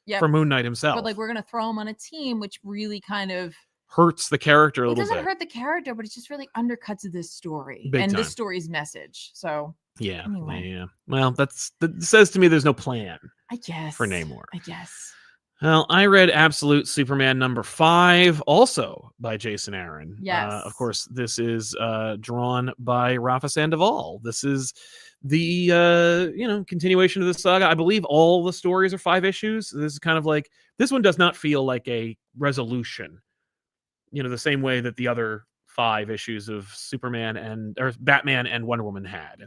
Yep. For Moon Knight himself. But like we're going to throw him on a team, which really kind of hurts the character a little bit. It doesn't hurt the character, but it just really undercuts this story Big and time. This story's message. So yeah. Anyway. Yeah. Well, that says to me there's no plan. I guess. For Namor. I guess. Well, I read Absolute Superman #5, also by Jason Aaron. Yes. Of course, this is drawn by Rafa Sandoval. This is the continuation of the saga. I believe all the stories are 5 issues. This is kind of like, this one does not feel like a resolution. You know, the same way that the other 5 issues of Superman or Batman and Wonder Woman had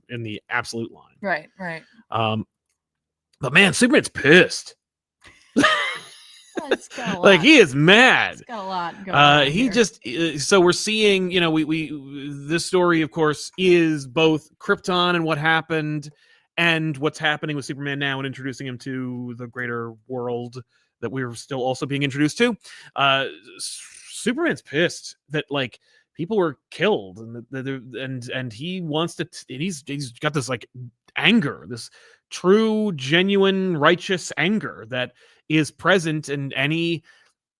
in the Absolute line. Right. But man, Superman's pissed. It's got a lot. Like, he is mad. It's got a lot going on he here. just so we're seeing, this story, of course, is both Krypton and what happened and what's happening with Superman now and introducing him to the greater world that we're still also being introduced to. Superman's pissed that like people were killed and he wants to he's got this like anger, this true, genuine, righteous anger that is present, and any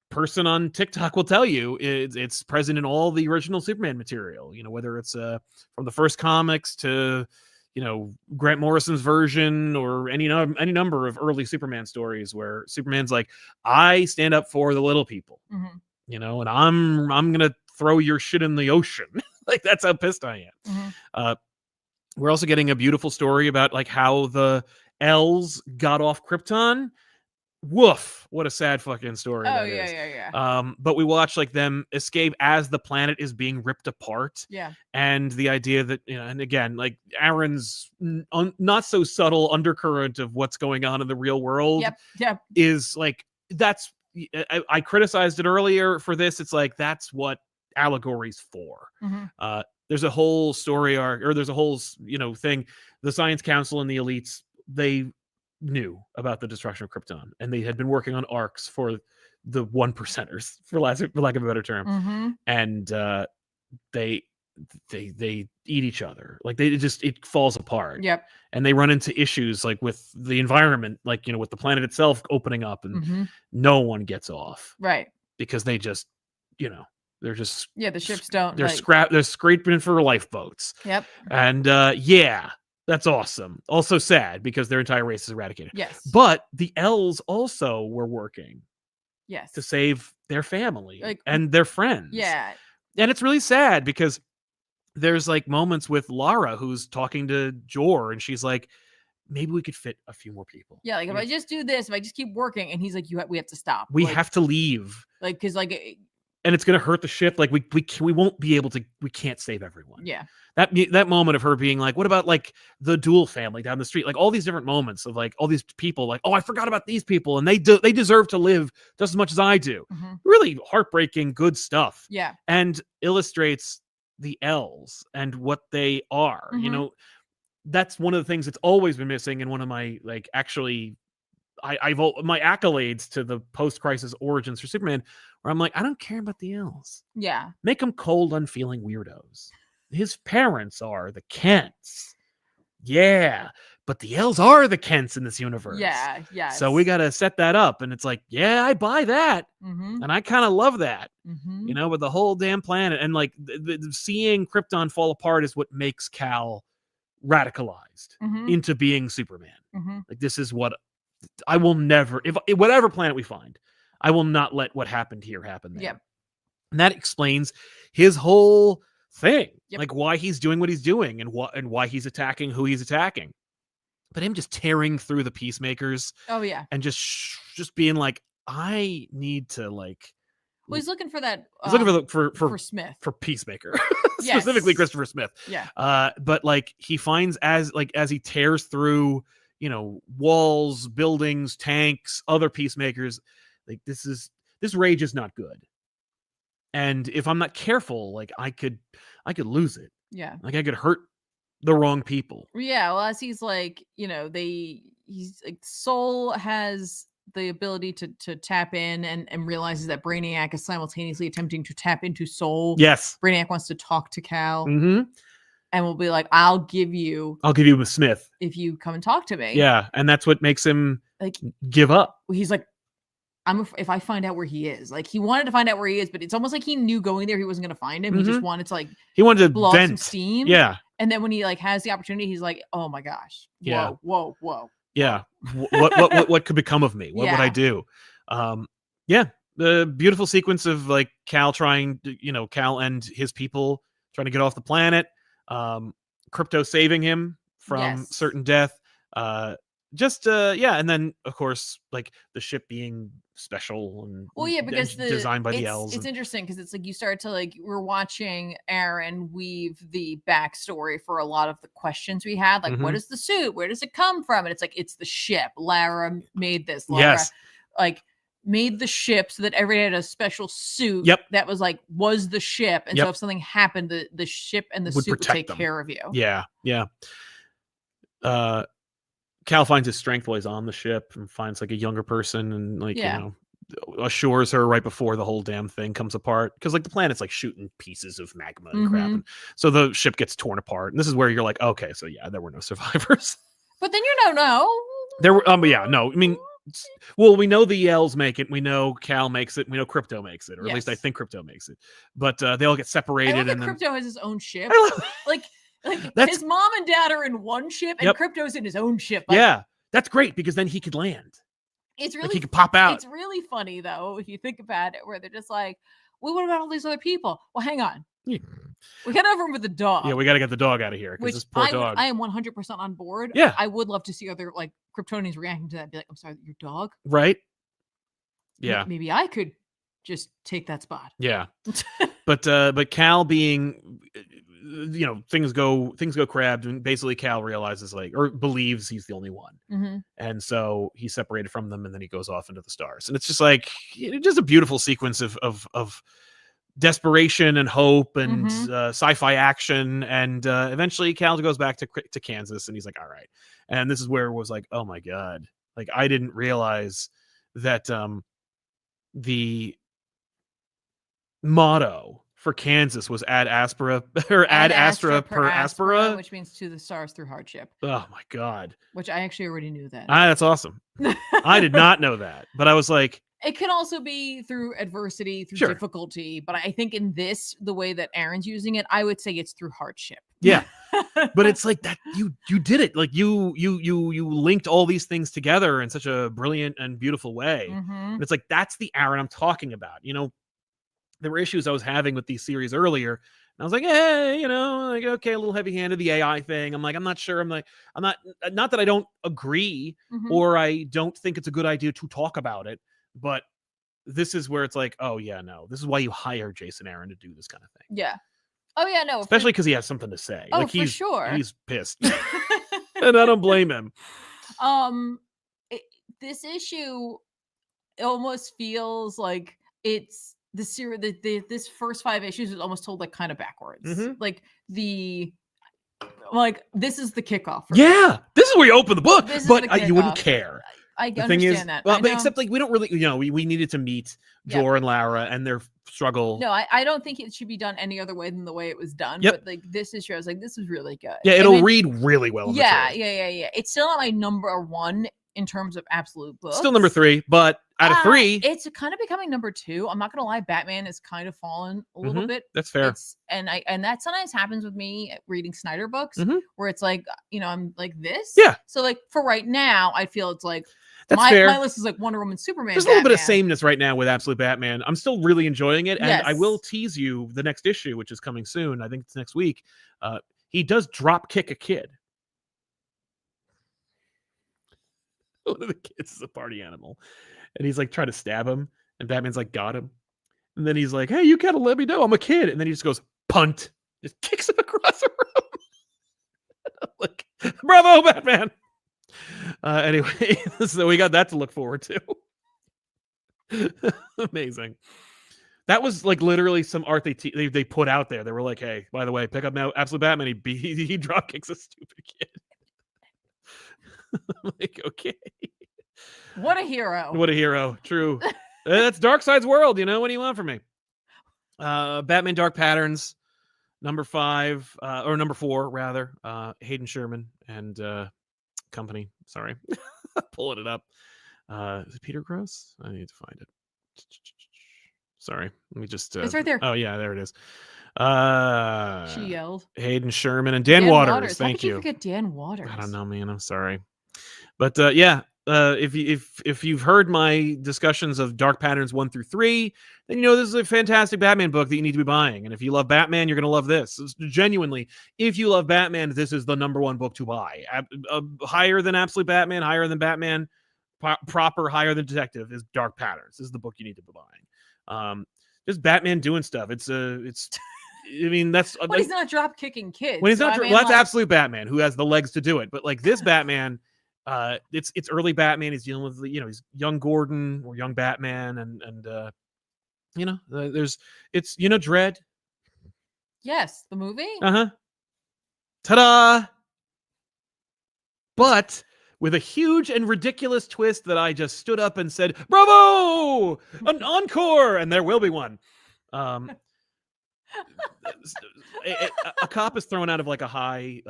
person on TikTok will tell you it's present in all the original Superman material. Whether it's from the first comics to Grant Morrison's version or any number of early Superman stories where Superman's like, I stand up for the little people, and I'm gonna throw your shit in the ocean. Like, that's how pissed I am. We're also getting a beautiful story about like how the L's got off Krypton. Woof, what a sad fucking story that is. Yeah. But we watch like them escape as the planet is being ripped apart. Yeah. And the idea that, and again, like Aaron's not so subtle undercurrent of what's going on in the real world is like, that's, I criticized it earlier for this. It's like, that's what allegory's for. there's a whole story arc, or there's a whole thing. The Science Council and the elites, they knew about the destruction of Krypton, and they had been working on arcs for the 1%ers, for lack of a better term. And they eat each other. Like it falls apart. Yep. And they run into issues like with the environment, like with the planet itself opening up, and no one gets off. Right. Because they just they're just the ships don't. They're scraping for lifeboats. Yep. And that's awesome. Also sad because their entire race is eradicated. Yes. But the L's also were working. Yes. To save their family and their friends. Yeah. And it's really sad because there's like moments with Lara who's talking to Jor, and she's like, maybe we could fit a few more people. Yeah, like if I just do this, if I just keep working, and he's like, we have to stop. We have to leave. Like, because and it's gonna hurt the ship. Like we won't be able to. We can't save everyone. Yeah. That moment of her being like, what about like the Duel family down the street? Like all these different moments of like all these people. Like, oh, I forgot about these people, and they deserve to live just as much as I do. Really heartbreaking, good stuff. Yeah. And illustrates the L's and what they are. That's one of the things that's always been missing in one of my like actually. I've my accolades to the post-crisis origins for Superman, where I'm like, I don't care about the L's. Yeah. Make them cold, unfeeling weirdos. His parents are the Kents. Yeah. But the L's are the Kents in this universe. Yeah. Yeah. So we got to set that up. And it's like, yeah, I buy that. And I kind of love that, with the whole damn planet. And like seeing Krypton fall apart is what makes Cal radicalized into being Superman. Like this is what I will never, if whatever planet we find, I will not let what happened here happen there. Yep. And that explains his whole thing, like why he's doing what he's doing and why he's attacking who he's attacking. But him just tearing through the peacemakers. Oh yeah. And just being like, I need to like. Well, he's looking for that. He's looking for Smith, for Peacemaker, specifically Christopher Smith. Yeah. But like he finds as he tears through, walls, buildings, tanks, other peacemakers, like this rage is not good. And if I'm not careful, like I could lose it. Yeah. Like I could hurt the wrong people. Yeah. Well, as he's like, he's like Soul has the ability to tap in and realizes that Brainiac is simultaneously attempting to tap into Soul. Yes. Brainiac wants to talk to Cal. And we'll be like, I'll give you Smith if you come and talk to me. Yeah. And that's what makes him like give up. He's like, if I find out where he is, like he wanted to find out where he is, but it's almost like he knew going there he wasn't going to find him. He just wanted to he wanted to blow vent some steam. Yeah. And then when he like has the opportunity, he's like, oh my gosh. Whoa. Yeah. What could become of me? What would I do? Yeah. The beautiful sequence of like Cal and his people trying to get off the planet. Crypto saving him from certain death. And then of course like the ship being special and because designed by the L's. It's interesting because it's like you start to like we're watching Aaron weave the backstory for a lot of the questions we had, like what is the suit, where does it come from, and it's like it's the ship. Lara made this. Lara like made the ship so that everybody had a special suit that was the ship, and so if something happened, the ship and the suit would take care of you. Cal finds his strength while he's on the ship and finds like a younger person and assures her right before the whole damn thing comes apart, because like the planet's like shooting pieces of magma and crap, and so the ship gets torn apart, and this is where you're like, okay, so there were no survivors. But then no there were no, I mean, well, we know the L's make it, we know Cal makes it, we know Crypto makes it, or at least I think Crypto makes it, but they all get separated. And Crypto has his own ship. Like his mom and dad are in one ship and Crypto's in his own ship. That's great, because then he could land. It's really he could pop out. It's really funny though if you think about it, where they're just like, well, what about all these other people? Well, hang on. We got over him with the dog. Yeah, we got to get the dog out of here, because this poor dog. I am 100% on board. Yeah, I would love to see other like Kryptonians reacting to that and be like, I'm sorry, your dog? Right. Yeah. Maybe I could just take that spot. Yeah. But Cal being, things go crabbed, and basically Cal realizes or believes he's the only one, and so he's separated from them, and then he goes off into the stars, and it's just like just a beautiful sequence of desperation and hope and Mhm. sci-fi action, and eventually Cal goes back to Kansas, and he's like, all right. And this is where it was like, oh my god, like I didn't realize that the motto for Kansas was ad aspera or ad astra per aspera, which means to the stars through hardship. Oh my god, Which I actually already knew that. that's awesome. I did not know that, but I was like, it can also be through adversity, through Sure. difficulty, but I think in this, the way that Aaron's using it, I would say it's through hardship. Yeah. But it's like that you did it. Like you linked all these things together in such a brilliant and beautiful way. Mhm. And it's like that's the Aaron I'm talking about. You know, there were issues I was having with these series earlier. And I was like, hey, you know, like okay, a little heavy-handed, the AI thing. I'm like, I'm not sure. I'm not that I don't agree Mhm. or I don't think it's a good idea to talk about it, but this is where it's like, oh yeah, no, this is why you hire Jason Aaron to do this kind of thing. Yeah. Oh yeah, no. Especially because he has something to say. Oh, Like for sure. he's pissed. And I don't blame him. This issue almost feels like it's the series. This first 5 issues is almost told like kind of backwards. Mhm. Like this is the kickoff. For Yeah, this is where you open the book, This is but the you wouldn't kickoff. care. I The understand thing is, that. well, I but know. except like we don't really, you know, we needed to meet Yep. Jor and Lara and their struggle. No, I don't think it should be done any other way than the way it was done. Yep. But like this issue, I was like, this is really good. Yeah, it'll read really well. In Yeah, the trade. yeah. It's still not my number 1 in terms of absolute books. Still number 3, but out of 3, it's kind of becoming number 2. I'm not gonna lie, Batman has kind of fallen a little bit. That's fair. And that sometimes happens with me reading Snyder books, where it's like, you know, I'm like this. Yeah. So like for right now, I feel it's like that's fair. My list is like Wonder Woman, Superman. There's a little bit of sameness right now with Absolute Batman. I'm still really enjoying it, and Yes. I will tease you the next issue, which is coming soon. I think it's next week. He does drop kick a kid. One of the kids is a party animal, and he's like trying to stab him, and Batman's like got him, and then he's like, "Hey, you gotta let me know, I'm a kid," and then he just goes punt, just kicks him across the room. Like, bravo, Batman. Anyway, so we got that to look forward to. Amazing. That was like literally some art they put out there. They were like, "Hey, by the way, pick up now Absolute Batman. He drop kicks a stupid kid." I'm like, okay. What a hero. What a hero. True. That's Darkseid's world, you know? What do you want from me? Batman Dark Patterns, number 5, or number 4, rather. Hayden Sherman and company. Sorry. Pulling it up. Is it Peter Gross? I need to find it. Sorry. Let me just... it's right there. Oh, yeah, there it is. She yelled. Hayden Sherman and Dan Waters. Thank How could you. you forget Dan Waters? I don't know, man. I'm sorry. But yeah, if you've heard my discussions of Dark Patterns 1 through 3, then you know this is a fantastic Batman book that you need to be buying. And if you love Batman, you're going to love this. Genuinely, if you love Batman, this is the number 1 book to buy. Higher than Absolute Batman, higher than Batman proper, higher than Detective is Dark Patterns. This is the book you need to be buying. Just Batman doing stuff. It's I mean, that's when he's not drop kicking kids. When he's not, I mean, well, that's Absolute Batman who has the legs to do it. But like this Batman, it's early Batman. He's dealing with, you know, he's young Gordon or young Batman, and you know, it's you know, Dread. Yes, the movie. Ta-da! But with a huge and ridiculous twist that I just stood up and said, "Bravo! An encore!" And there will be one. A cop is thrown out of like a high,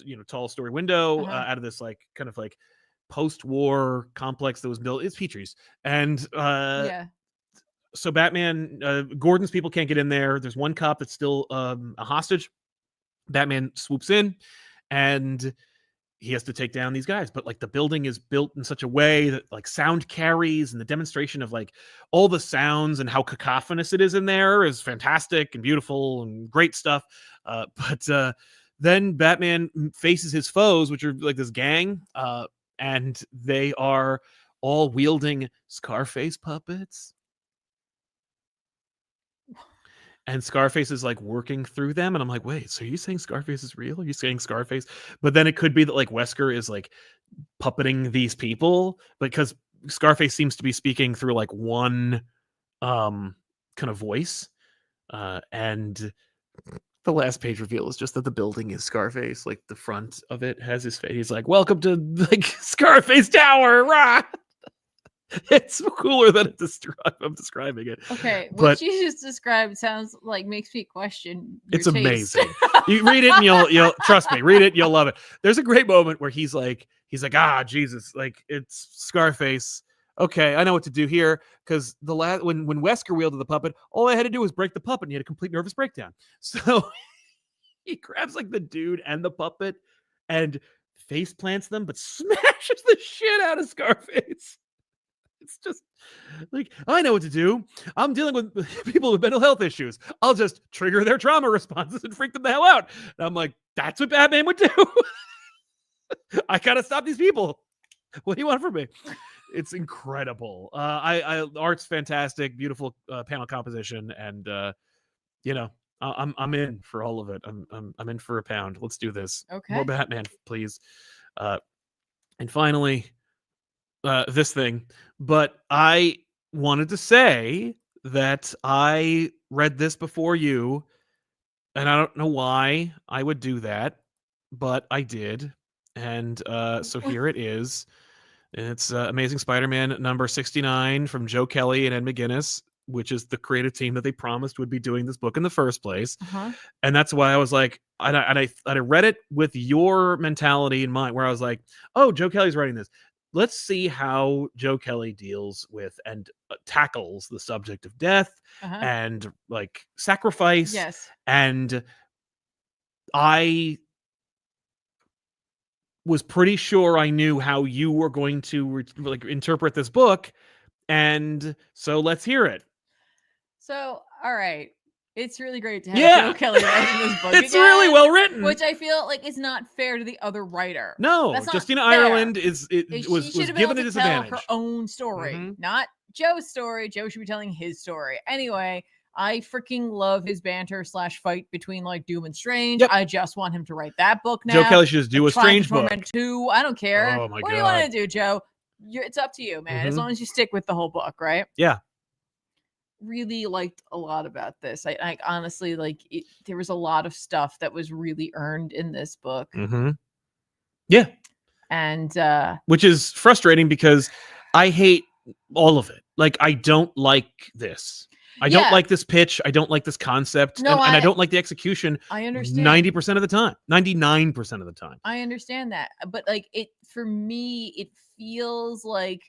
you know, tall story window out of this like kind of like post-war complex that was built. It's Petrie's, and yeah. So Batman, Gordon's people can't get in there. There's one cop that's still a hostage. Batman swoops in, and he has to take down these guys, but like the building is built in such a way that like sound carries, and the demonstration of like all the sounds and how cacophonous it is in there is fantastic and beautiful and great stuff. But then Batman faces his foes, which are like this gang, and they are all wielding Scarface puppets. And Scarface is like working through them. And I'm like, wait, so are you saying Scarface is real? Are you saying Scarface? But then it could be that like Wesker is like puppeting these people, because Scarface seems to be speaking through like one kind of voice. And the last page reveal is just that the building is Scarface. Like the front of it has his face. He's like, "Welcome to like Scarface Tower." Rah! It's cooler than I'm describing it. Okay, but what you just described sounds like makes me question your it's taste. amazing. You read it and you'll trust me. Read it, you'll love it. There's a great moment where he's like, ah, Jesus, like it's Scarface. Okay, I know what to do here because when Wesker wielded the puppet, all I had to do was break the puppet, and he had a complete nervous breakdown. So he grabs like the dude and the puppet and face plants them, but smashes the shit out of Scarface. It's just like, I know what to do. I'm dealing with people with mental health issues. I'll just trigger their trauma responses and freak them the hell out. And I'm like, that's what Batman would do. I gotta stop these people. What do you want from me? It's incredible. Art's fantastic, beautiful panel composition, and I'm in for all of it. I'm in for a pound. Let's do this. Okay. More Batman, please. And finally, this thing. But I wanted to say that I read this before you, and I don't know why I would do that, but I did. And so here it is. It's Amazing Spider-Man number 69 from Joe Kelly and Ed McGuinness, which is the creative team that they promised would be doing this book in the first place. And that's why I was like, and I read it with your mentality in mind, where I was like, oh, Joe Kelly's writing this. Let's see how Joe Kelly deals with and tackles the subject of death and like sacrifice. Yes. And I was pretty sure I knew how you were going to interpret this book. And so let's hear it. So, all right. It's really great to have Yeah. Joe Kelly writing this book. It's again, really well written. Which I feel like is not fair to the other writer. No, That's not Justina fair. Ireland was given a disadvantage. Tell her own story, not Joe's story. Joe should be telling his story. Anyway, I freaking love his banter / fight between like Doom and Strange. Yep. I just want him to write that book now. Joe Kelly should just do a Strange book. 2. I don't care. Oh my God. What do you want to do, Joe? It's up to you, man. As long as you stick with the whole book, right? Yeah. Really liked a lot about this. I honestly like it. There was a lot of stuff that was really earned in this book. Yeah. And which is frustrating because I hate all of it. Like, I don't like this. I don't like this pitch. I don't like this concept. No, and I don't like the execution. I understand 90% of the time. 99% of the time. I understand that. But like it for me, it feels like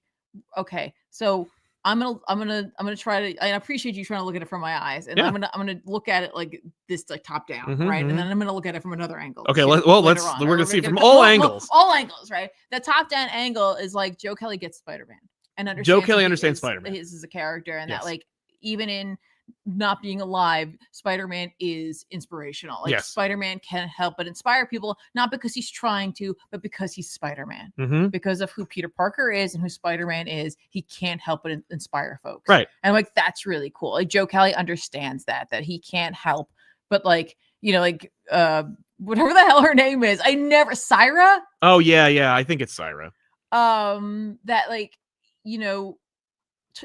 okay, so I'm gonna try to. I appreciate you trying to look at it from my eyes, and I'm gonna look at it like this, like top down, right? And then I'm gonna look at it from another angle. Okay, we're gonna see it from all angles. All angles, right? The top down angle is like Joe Kelly gets Spider-Man and understands. Joe Kelly understands Spider-Man. His is a character, and that like even in not being alive, Spider-Man is inspirational. Like Spider-Man can't help but inspire people, not because he's trying to, but because he's Spider-Man. Because of who Peter Parker is and who Spider-Man is, he can't help but inspire folks. Right. And like that's really cool. Like Joe Kelly understands that he can't help but like, you know, like whatever the hell her name is. Syra? Oh yeah, I think it's Syra. That like, you know,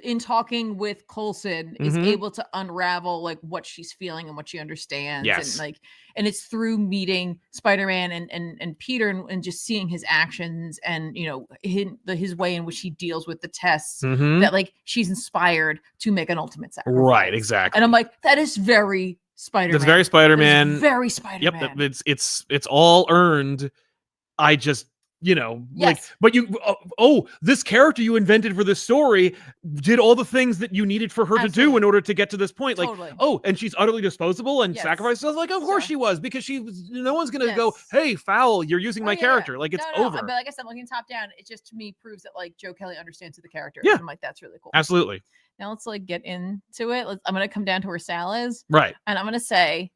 in talking with Coulson is able to unravel like what she's feeling and what she understands. And like, and it's through meeting Spider-Man and Peter and just seeing his actions and, you know, his way in which he deals with the tests that like she's inspired to make an ultimate sacrifice. Right. Exactly. And I'm like, that is very Spider-Man. That's very Spider-Man. Very Spider-Man. Yep. It's all earned. I just, you know, like, but you, this character you invented for this story did all the things that you needed for her to do in order to get to this point. Like, and she's utterly disposable and sacrificed. Like, of course she was, because no one's going to go, hey, foul, you're using my character. Like, it's over. But like I said, looking top down, it just to me proves that like Joe Kelly understands who the character is. I'm like, that's really cool. Absolutely. Now let's like get into it. I'm going to come down to where Sal is. Right. And I'm going to say,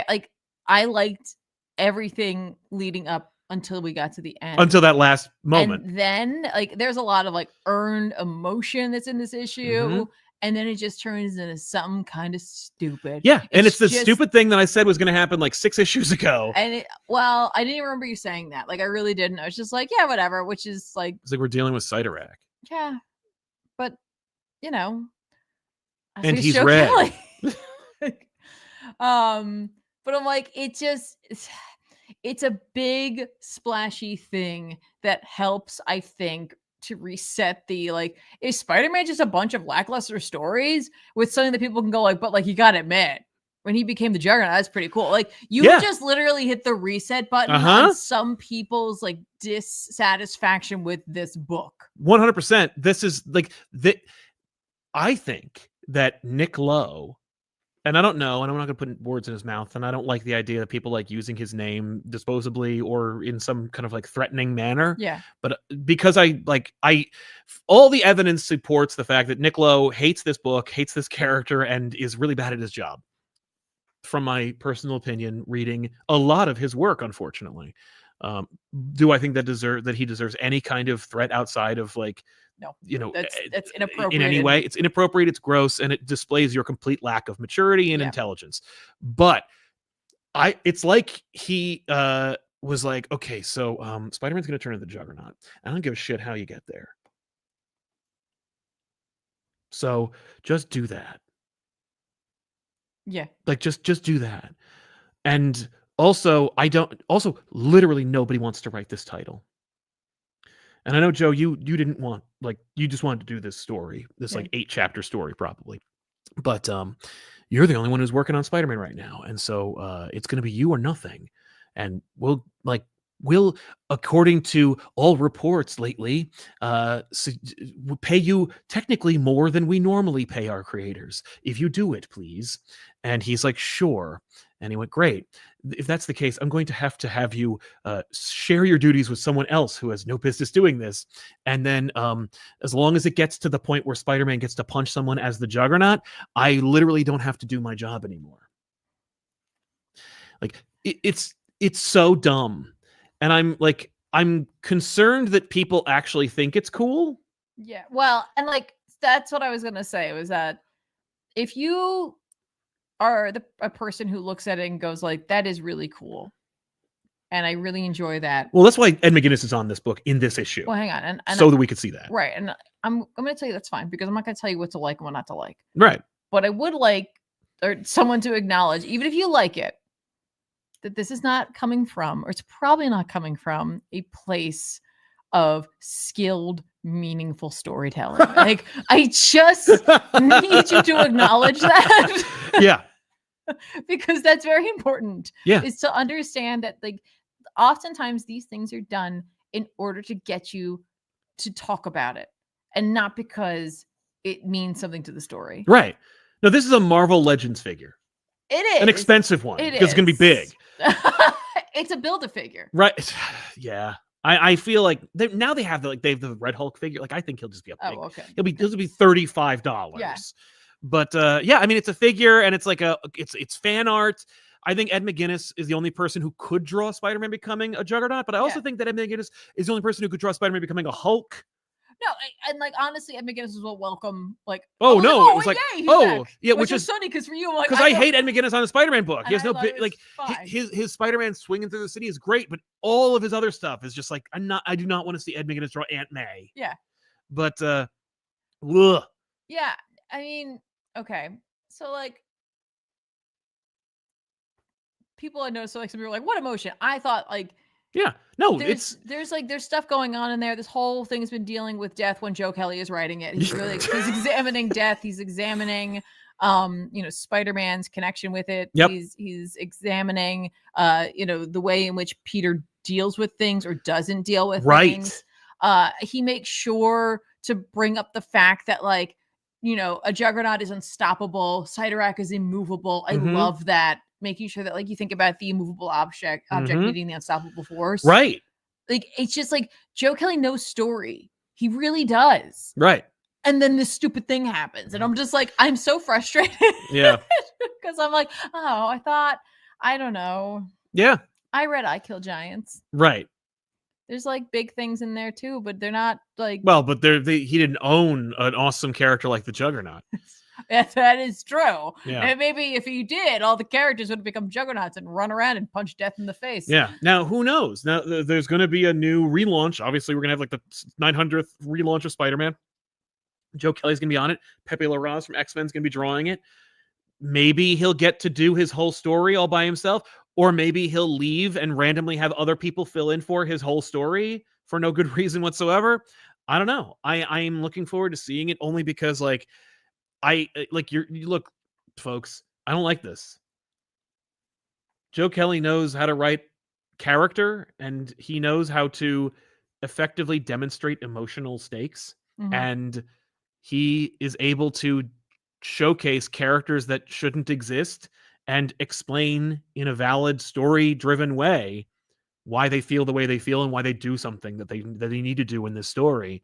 like, I liked everything leading up until we got to the end, until that last moment. And then like there's a lot of like earned emotion that's in this issue, and then it just turns into something kind of stupid. And it's the stupid thing that I said was going to happen like 6 issues ago. And I didn't even remember you saying that. Like I really didn't. I was just like, yeah, whatever. Which is like, it's like we're dealing with Cyttorak. Yeah, but you know, And he's Joe red. Kelly. But I'm like, it's a big splashy thing that helps, I think, to reset the like, is Spider-Man just a bunch of lackluster stories with something that people can go like, but like, you gotta admit, when he became the Juggernaut, that's pretty cool. Like, you just literally hit the reset button on some people's like dissatisfaction with this book. 100%. This is like I think that Nick Lowe, and I don't know, and I'm not going to put words in his mouth, and I don't like the idea that people like using his name disposably or in some kind of like threatening manner. Yeah. But because all the evidence supports the fact that Nick Lowe hates this book, hates this character, and is really bad at his job. From my personal opinion, reading a lot of his work, unfortunately. Do I think that he deserves any kind of threat outside of like, no, that's inappropriate in any way? It's inappropriate, it's gross, and it displays your complete lack of maturity and intelligence. But it's like he was like, okay, so Spider-Man's gonna turn into the Juggernaut. I don't give a shit how you get there. So just do that. Yeah. Like just do that. And also literally nobody wants to write this title. And I know, Joe, you didn't want, like, you just wanted to do this story, this like 8-chapter story probably. But you're the only one who's working on Spider-Man right now. And so it's going to be you or nothing. And we'll, according to all reports lately, pay you technically more than we normally pay our creators. If you do it, please. And he's like, sure. And he went, great. If that's the case, I'm going to have you share your duties with someone else who has no business doing this. And then as long as it gets to the point where Spider-Man gets to punch someone as the Juggernaut, I literally don't have to do my job anymore. Like, it's so dumb. And I'm concerned that people actually think it's cool. Yeah. Well, and like, that's what I was going to say, was that if you are a person who looks at it and goes like, that is really cool, and I really enjoy that. Well, that's why Ed McGuinness is on this book in this issue. Well, hang on. And so that we could see that. Right. And I'm going to tell you that's fine, because I'm not going to tell you what to like and what not to like. Right. But I would like someone to acknowledge, even if you like it, that this is not coming from, or it's probably not coming from, a place of skilled, meaningful storytelling. Like, I just need you to acknowledge that. Yeah. Because that's very important. Yeah. Is to understand that, like, oftentimes these things are done in order to get you to talk about it, and not because it means something to the story. Right. No, this is a Marvel Legends figure. It is an expensive one, because it's going to be big. It's a Build-A-Figure. Right. Yeah. I feel like now they have the Red Hulk figure. Like, I think he'll just be a big. Oh, okay. He'll be $35. Yeah. But yeah, I mean, it's a figure, and it's like it's fan art. I think Ed McGuinness is the only person who could draw Spider-Man becoming a Juggernaut, but I also think that Ed McGuinness is the only person who could draw Spider-Man becoming a Hulk. No, and like, honestly, Ed McGuinness was welcome. Like, oh no, it was like, yay, oh back. Yeah, which is funny because for you, I'm like, because I hate Ed McGuinness on the Spider-Man book. He has no like fine. his Spider-Man swinging through the city is great, but all of his other stuff is just like, I do not want to see Ed McGuinness draw Aunt May. Yeah, but ugh. Yeah, I mean, okay, so like, people I know, so like, some people are like, what emotion? I thought like. Yeah, no, there's stuff going on in there. This whole thing's been dealing with death when Joe Kelly is writing it. He's really he's examining death. He's examining Spider-Man's connection with it. Yep. He's examining the way in which Peter deals with things or doesn't deal with things. He makes sure to bring up the fact that, like, a Juggernaut is unstoppable. Cyttorak is immovable. I love that. Making sure that, like, you think about the immovable object meeting the unstoppable force. Right. Like, it's just like, Joe Kelly knows story. He really does. Right. And then this stupid thing happens. And I'm just like, I'm so frustrated. Yeah. Because I'm like, oh, I don't know. Yeah. I read I Kill Giants. Right. There's like big things in there too, but they're not like. Well, but he didn't own an awesome character like the Juggernaut. That is true. Yeah. And maybe if you did, all the characters would become Juggernauts and run around and punch death in the face. Yeah. Now, who knows? Now, there's going to be a new relaunch. Obviously, we're going to have like the 900th relaunch of Spider-Man. Joe Kelly's gonna be on it. Pepe Larraz from X-Men's gonna be drawing it. Maybe he'll get to do his whole story all by himself, or maybe he'll leave and randomly have other people fill in for his whole story for no good reason whatsoever. I don't know. I am looking forward to seeing it only because like you look, folks, I don't like this. Joe Kelly knows how to write character, and he knows how to effectively demonstrate emotional stakes. And he is able to showcase characters that shouldn't exist and explain in a valid story-driven way why they feel the way they feel and why they do something that they need to do in this story.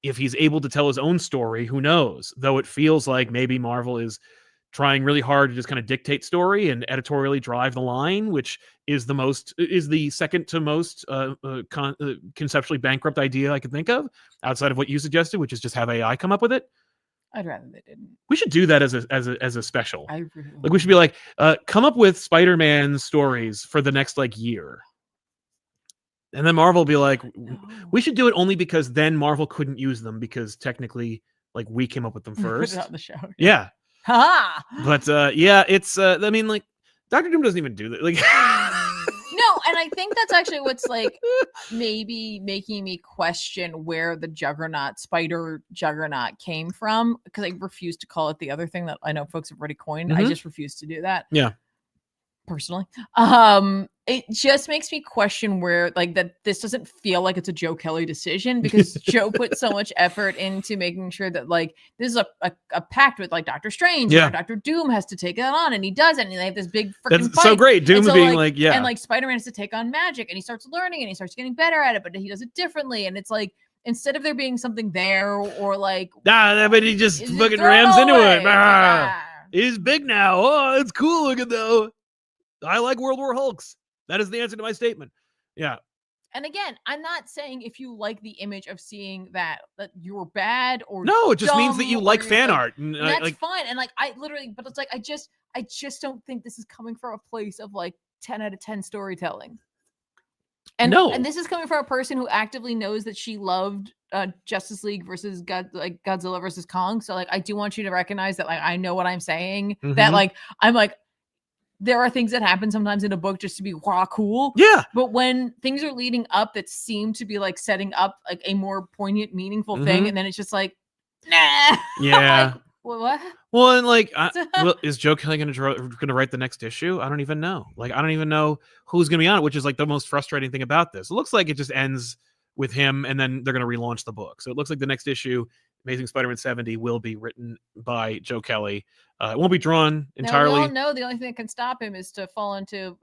If he's able to tell his own story, who knows? Though it feels like maybe Marvel is trying really hard to just kind of dictate story and editorially drive the line, which is the second to most conceptually bankrupt idea I could think of outside of what you suggested, which is just have AI come up with it. I'd rather they didn't. We should do that as a special. I really like we should be like, come up with Spider-Man stories for the next like year. And then Marvel will be like, we should do it only because then Marvel couldn't use them because technically like we came up with them first. Put it on the show. Yeah. Ha! But yeah, it's I mean, like, Dr. Doom doesn't even do that. Like No, and I think that's actually what's like maybe making me question where the Spider Juggernaut came from, because I refuse to call it the other thing that I know folks have already coined. I just refuse to do that. Yeah. Personally. It just makes me question where like that this doesn't feel like it's a Joe Kelly decision, because Joe put so much effort into making sure that like this is a pact with like Doctor Strange. Yeah. Where Dr. Doom has to take it on and he doesn't, and they have this big freaking That's fight. so great. Doom's so, being like, yeah. And like Spider-Man has to take on magic, and he starts learning and he starts getting better at it, but he does it differently. And it's like, instead of there being something there or like but he just fucking rams into it. He's big now. Oh, it's cool looking though. I like World War Hulks. That is the answer to my statement. Yeah. And again, I'm not saying if you like the image of seeing that you're bad or no, it just means that you like fan art, and that's like, fine. And like I literally, but it's like I just don't think this is coming from a place of like 10 out of 10 storytelling. And no, and this is coming from a person who actively knows that she loved Justice League versus Godzilla versus Kong. So like I do want you to recognize that like I know what I'm saying. That like I'm like, there are things that happen sometimes in a book just to be cool. Yeah. But when things are leading up that seem to be like setting up like a more poignant, meaningful thing, and then it's just like, nah. Yeah. Like, what? Well, and like, is Joe Kelly going to write the next issue? I don't even know. Like, I don't even know who's going to be on it, which is like the most frustrating thing about this. It looks like it just ends with him, and then they're going to relaunch the book. So it looks like the next issue, Amazing Spider-Man 70, will be written by Joe Kelly. It won't be drawn entirely. No, we all know the only thing that can stop him is to fall into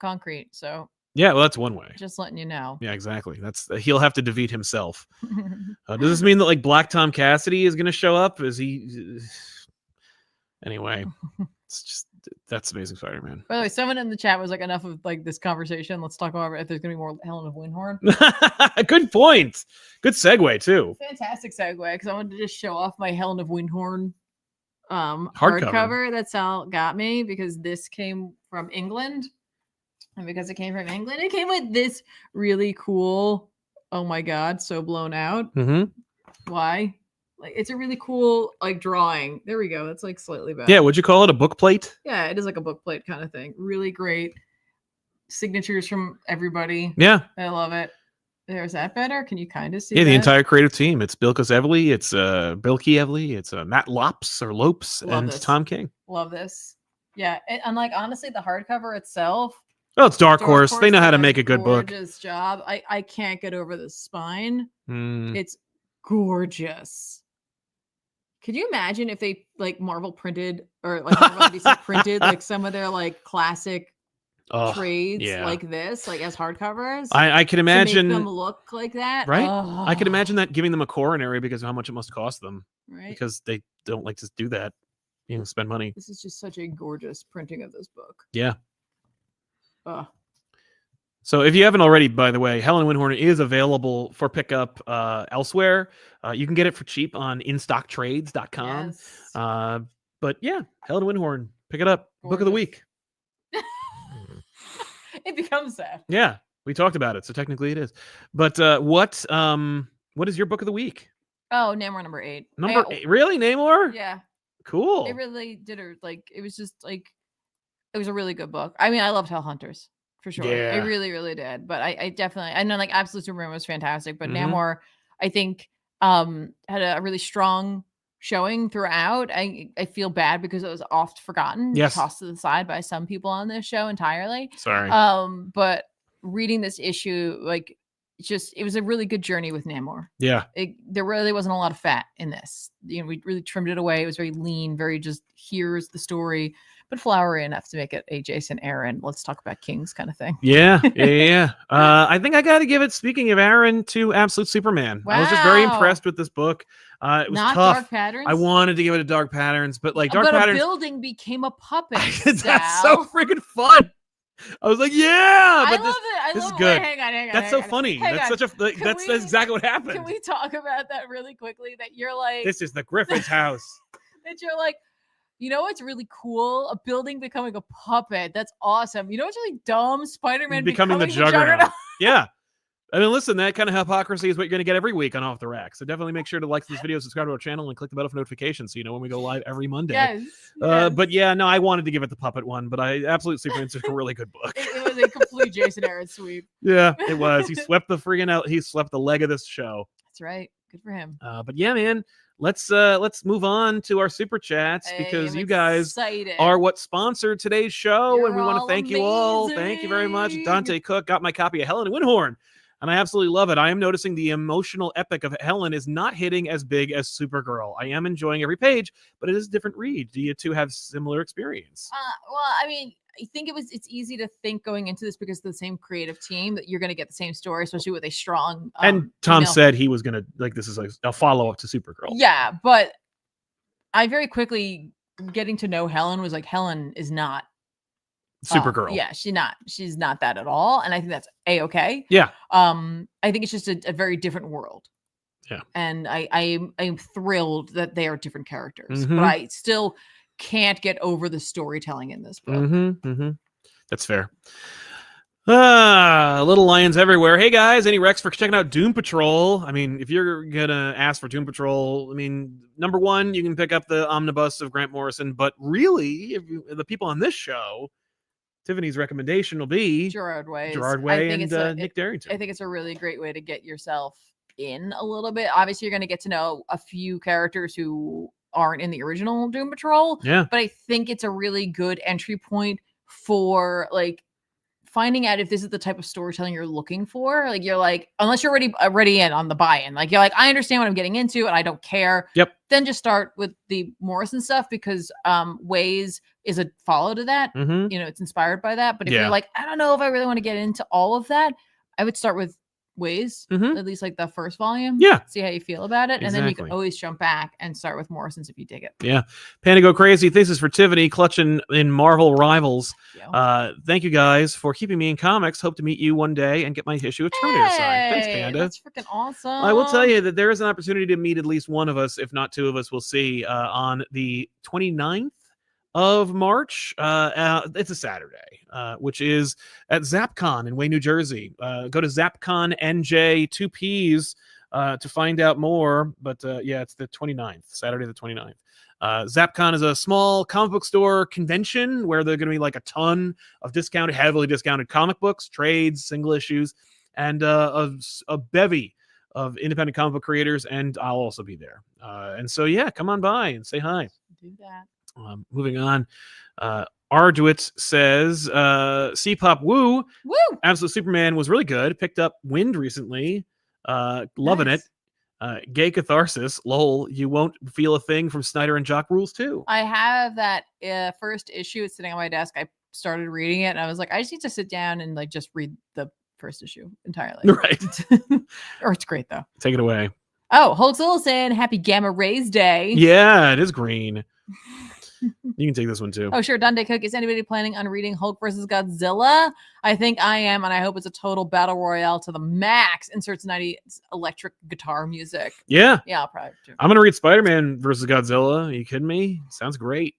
concrete. So yeah, well, that's one way. Just letting you know. Yeah, exactly. He'll have to defeat himself. Does this mean that like Black Tom Cassidy is going to show up? Is he? Anyway, it's just that's Amazing Spider-Man. By the way, someone in the chat was like, "Enough of like this conversation. Let's talk about if there's going to be more Helen of Windhorn." Good point. Good segue too. Fantastic segue, because I wanted to just show off my Helen of Windhorn hardcover. That's how it got me, because this came from England, and because it came from England, it came with this really cool. Oh my god, so blown out. Why? Like, it's a really cool like drawing. There we go. That's like slightly better. Yeah, would you call it a book plate? Yeah, it is like a book plate kind of thing. Really great signatures from everybody. Yeah, I love it. There's that better. Can you kind of see? Yeah, the entire creative team. It's Bilkis Evely, it's Bilky Evely, it's Matt Lopes and this. Tom King. Love this. Yeah, and like honestly, the hardcover itself. Oh, it's Dark Horse. They know how to make a good book. Gorgeous job. I can't get over the spine. Mm. It's gorgeous. Could you imagine if they like Marvel printed or like Marvel printed like some of their like classic trades like this, like as hardcovers? I can imagine to make them look like that, right? I can imagine that giving them a coronary because of how much it must cost them, right? Because they don't like to do that, spend money. This is just such a gorgeous printing of this book. Yeah. So if you haven't already, by the way, Helen Windhorn is available for pickup elsewhere. You can get it for cheap on instocktrades.com. Yes. But yeah, Helen Windhorn, pick it up. Gorgeous. Book of the week. It becomes that. Yeah, we talked about it, so technically it is. But what is your book of the week? Oh, Namor number 8. Number 8, really, Namor? Yeah, Cool. it really did her like. It was just like it was a really good book. I mean, I loved Hellhunters for sure. I Yeah. really, really did. But I definitely, I know like Absolute Superman was fantastic, but Mhm. Namor, I think, had a really strong showing throughout. I feel bad because it was oft forgotten, Yes. tossed to the side by some people on this show entirely. Sorry. But reading this issue, like, it was a really good journey with Namor. Yeah. There really wasn't a lot of fat in this. You know, we really trimmed it away. It was very lean, very just here's the story, but flowery enough to make it a Jason Aaron, let's talk about Kings kind of thing. Yeah. I think I got to give it, speaking of Aaron, to Absolute Superman. I was just very impressed with this book. It was not tough. Dark Patterns. I wanted to give it a Dark Patterns, but like Dark but Patterns, a building became a puppet. that's so freaking fun. I was like, yeah, but I love it. This is good. Wait, hang on. That's so funny. That's such a that's exactly what happened. Can we talk about that really quickly? That you're like, this is the Griffin's house. That you're like, you know what's really cool? A building becoming a puppet. That's awesome. You know what's really dumb? Spider-Man becoming the Juggernaut. Yeah. I mean, listen, that kind of hypocrisy is what you're going to get every week on Off the Rack. So definitely make sure to like this video, subscribe to our channel, and click the bell for notifications so you know when we go live every Monday. Yes. But yeah, no, I wanted to give it the puppet one, but Absolute Superman is a really good book. It was a complete Jason Aaron sweep. Yeah, it was. He swept the friggin' out. He swept the leg of this show. That's right. Good for him. But yeah, man, let's move on to our super chats because you guys are what sponsored today's show, and we want to thank you all. Thank you very much. Dante Cook got my copy of Helen and Windhorn, and I absolutely love it. I am noticing the emotional epic of Helen is not hitting as big as Supergirl. I am enjoying every page, but it is a different read. Do you two have similar experience? Well, I mean, I think it's easy to think going into this because of the same creative team that you're going to get the same story, especially with a strong. And Tom said he was going to, like, this is like a follow up to Supergirl. Yeah, but I very quickly getting to know Helen was like, Helen is not Supergirl. Yeah, she's not that at all, and I think that's a-okay. Yeah. I think it's just a very different world. Yeah. And I'm thrilled that they are different characters, but I still can't get over the storytelling in this book. That's fair. Little lions everywhere. Hey guys, any recs for checking out Doom Patrol? I mean, if you're gonna ask for Doom Patrol, I mean, number one, you can pick up the omnibus of Grant Morrison, but really, the people on this show, Tiffany's recommendation will be Gerard Way and Nick Darrington. I think it's a really great way to get yourself in a little bit. Obviously, you're going to get to know a few characters who aren't in the original Doom Patrol. Yeah. But I think it's a really good entry point for like finding out if this is the type of storytelling you're looking for. Like you're like, unless you're already in on the buy-in, like you're like, I understand what I'm getting into and I don't care. Yep. Then just start with the Morrison stuff because Ways is a follow to that. You know, it's inspired by that. But if you're like, I don't know if I really want to get into all of that, I would start with Ways, at least like the first volume. Yeah. See how you feel about it. Exactly. And then you can always jump back and start with Morrison's if you dig it. Yeah. Panda Go Crazy. This is for Tiffany, clutching in Marvel Rivals. Thank you guys for keeping me in comics. Hope to meet you one day and get my issue of Terminator signed. Thanks, Panda. That's freaking awesome. I will tell you that there is an opportunity to meet at least one of us, if not two of us, we'll see on the 29th of March. It's a Saturday, which is at ZapCon in Wayne, New Jersey. Go to ZapCon NJ 2Ps to find out more. But yeah, it's the 29th, Saturday the 29th. ZapCon is a small comic book store convention where there's going to be like a ton of heavily discounted comic books, trades, single issues, and a bevy of independent comic book creators. And I'll also be there. And so, yeah, come on by and say hi. Do that. Moving on. Arduit says, C-Pop Woo. Absolute Superman was really good. Picked up Wind recently. Loving it. Gay Catharsis. Lol. You won't feel a thing from Snyder and Jock Rules too. I have that first issue. It's sitting on my desk. I started reading it and I was like, I just need to sit down and like just read the first issue entirely. Right. Or it's great though. Take it away. Oh, Hulk Solison. Happy Gamma Rays Day. Yeah, it is green. You can take this one too. Oh, sure. Dante Cook. Is anybody planning on reading Hulk versus Godzilla? I think I am, and I hope it's a total battle royale to the max. Inserts 90s electric guitar music. Yeah. Yeah, I'll probably do. I'm going to read Spider-Man versus Godzilla. Are you kidding me? Sounds great.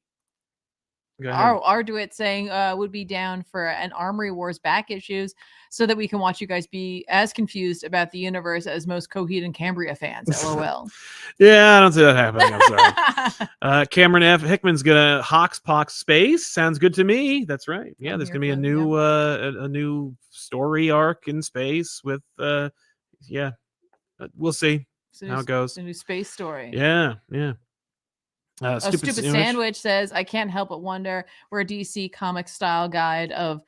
Go ahead. Arduit saying would be down for an Armory Wars back issues so that we can watch you guys be as confused about the universe as most Coheed and Cambria fans. LOL. Yeah, I don't see that happening. I'm sorry. Cameron F. Hickman's gonna Hoxpox Space. Sounds good to me. That's right. Yeah, there's gonna be a new a new story arc in space with we'll see how it goes. A new space story. Yeah. Stupid Sandwich says, I can't help but wonder where DC Comics style guide of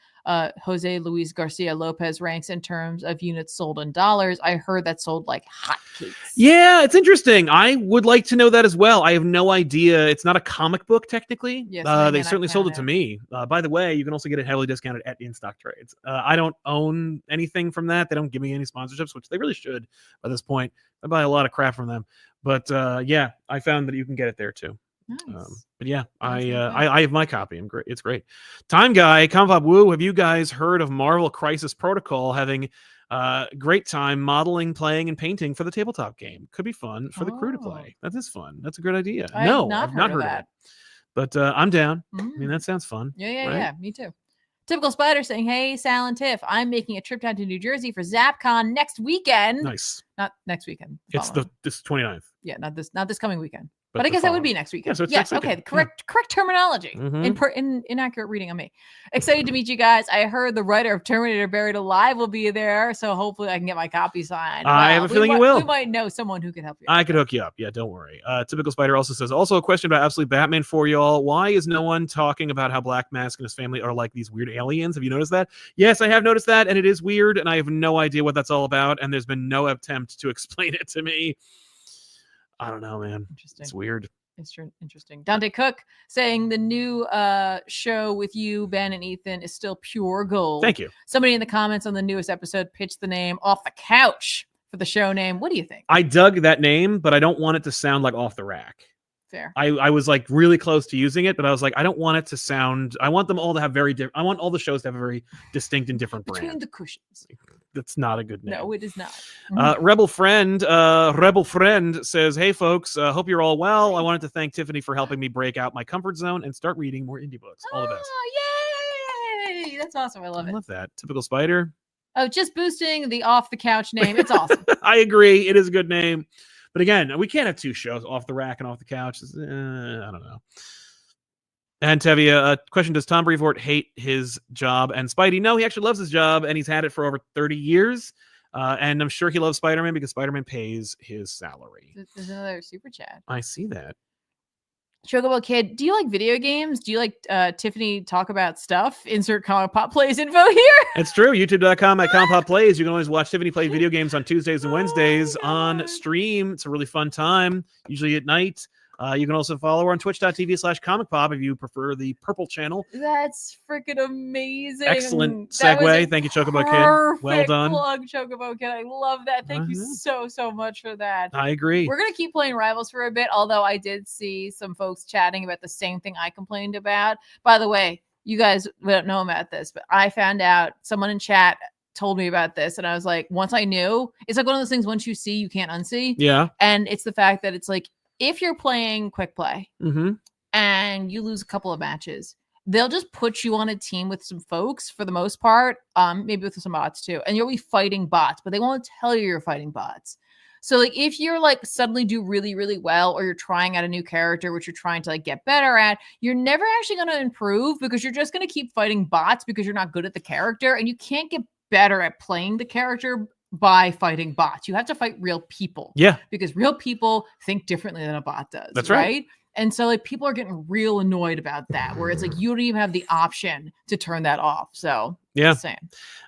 Jose Luis Garcia Lopez ranks in terms of units sold in dollars. I heard that sold like hotcakes. Yeah, it's interesting. I would like to know that as well. I have no idea. It's not a comic book technically. Yes, they certainly sold it to me. By the way, you can also get it heavily discounted at in-stock trades. I don't own anything from that. They don't give me any sponsorships, which they really should by this point. I buy a lot of crap from them. But yeah, I found that you can get it there too. Nice. But yeah, I have my copy. It's great. Time Guy, ComicPop Woo, have you guys heard of Marvel Crisis Protocol having great time modeling, playing, and painting for the tabletop game? Could be fun for the crew to play. That is fun. That's a great idea. I've not heard of that. But I'm down. I mean, that sounds fun. Yeah, me too. Typical Spider saying, hey, Sal and Tiff, I'm making a trip down to New Jersey for ZapCon next weekend. Nice. Not next weekend. It's this 29th. Yeah, not this coming weekend. But I guess that would be next weekend. Yeah, so it's yes, next okay. Correct terminology. Inaccurate reading on me. Excited to meet you guys. I heard the writer of Terminator Buried Alive will be there, so hopefully I can get my copy signed. I have a feeling you will. We might know someone who can help you. I could hook you up. Yeah, don't worry. Typical Spider also says, also a question about Absolute Batman for y'all. Why is no one talking about how Black Mask and his family are like these weird aliens? Have you noticed that? Yes, I have noticed that, and it is weird, and I have no idea what that's all about, and there's been no attempt to explain it to me. I don't know, man. Interesting. It's weird. It's interesting. Dante Cook saying the new show with you, Ben, and Ethan is still pure gold. Thank you. Somebody in the comments on the newest episode pitched the name Off the Couch for the show name. What do you think? I dug that name, but I don't want it to sound like Off the Rack. Fair. I was like really close to using it, but I was like, I don't want it to sound. I want them all to have very different. I want all the shows to have a very distinct and different brand. Between the cushions. That's not a good name. No, it is not. Rebel Friend says, hey folks, hope you're all well. I wanted to thank Tiffany for helping me break out my comfort zone and start reading more indie books. All the best. Yay! That's awesome. I love it. I love that. Typical Spider. Oh, just boosting the Off the Couch name. It's awesome. I agree. It is a good name. But again, we can't have two shows, Off the Rack and Off the Couch. I don't know. And Tevia, question, does Tom Brevoort hate his job? And Spidey, no, he actually loves his job, and he's had it for over 30 years. And I'm sure he loves Spider-Man because Spider-Man pays his salary. There's another super chat. I see that. Chocobo Kid, do you like video games? Do you like Tiffany talk about stuff? Insert ComicPop Plays info here. It's true. YouTube.com at ComicPop Plays. You can always watch Tiffany play video games on Tuesdays and Wednesdays on stream. It's a really fun time, usually at night. You can also follow her on twitch.tv/ComicPop if you prefer the purple channel. That's freaking amazing. Excellent segue. Thank you, Chocobo Kid. Well done. Plug, Chocobo Kid. I love that. Thank you so much for that. I agree. We're going to keep playing Rivals for a bit, although I did see some folks chatting about the same thing I complained about. By the way, you guys don't know about this, but I found out someone in chat told me about this, and I was like, once I knew, it's like one of those things, once you see, you can't unsee. Yeah. And it's the fact that it's like, if you're playing quick play and you lose a couple of matches, they'll just put you on a team with some folks for the most part, maybe with some bots too, and you'll be fighting bots, but they won't tell you you're fighting bots. So like if you're like suddenly do really, really well, or you're trying out a new character, which you're trying to like get better at, you're never actually going to improve because you're just going to keep fighting bots because you're not good at the character, and you can't get better at playing the character by fighting bots. You have to fight real people. Yeah. Because real people think differently than a bot does. That's right. And so like people are getting real annoyed about that, where it's like you don't even have the option to turn that off. So yeah.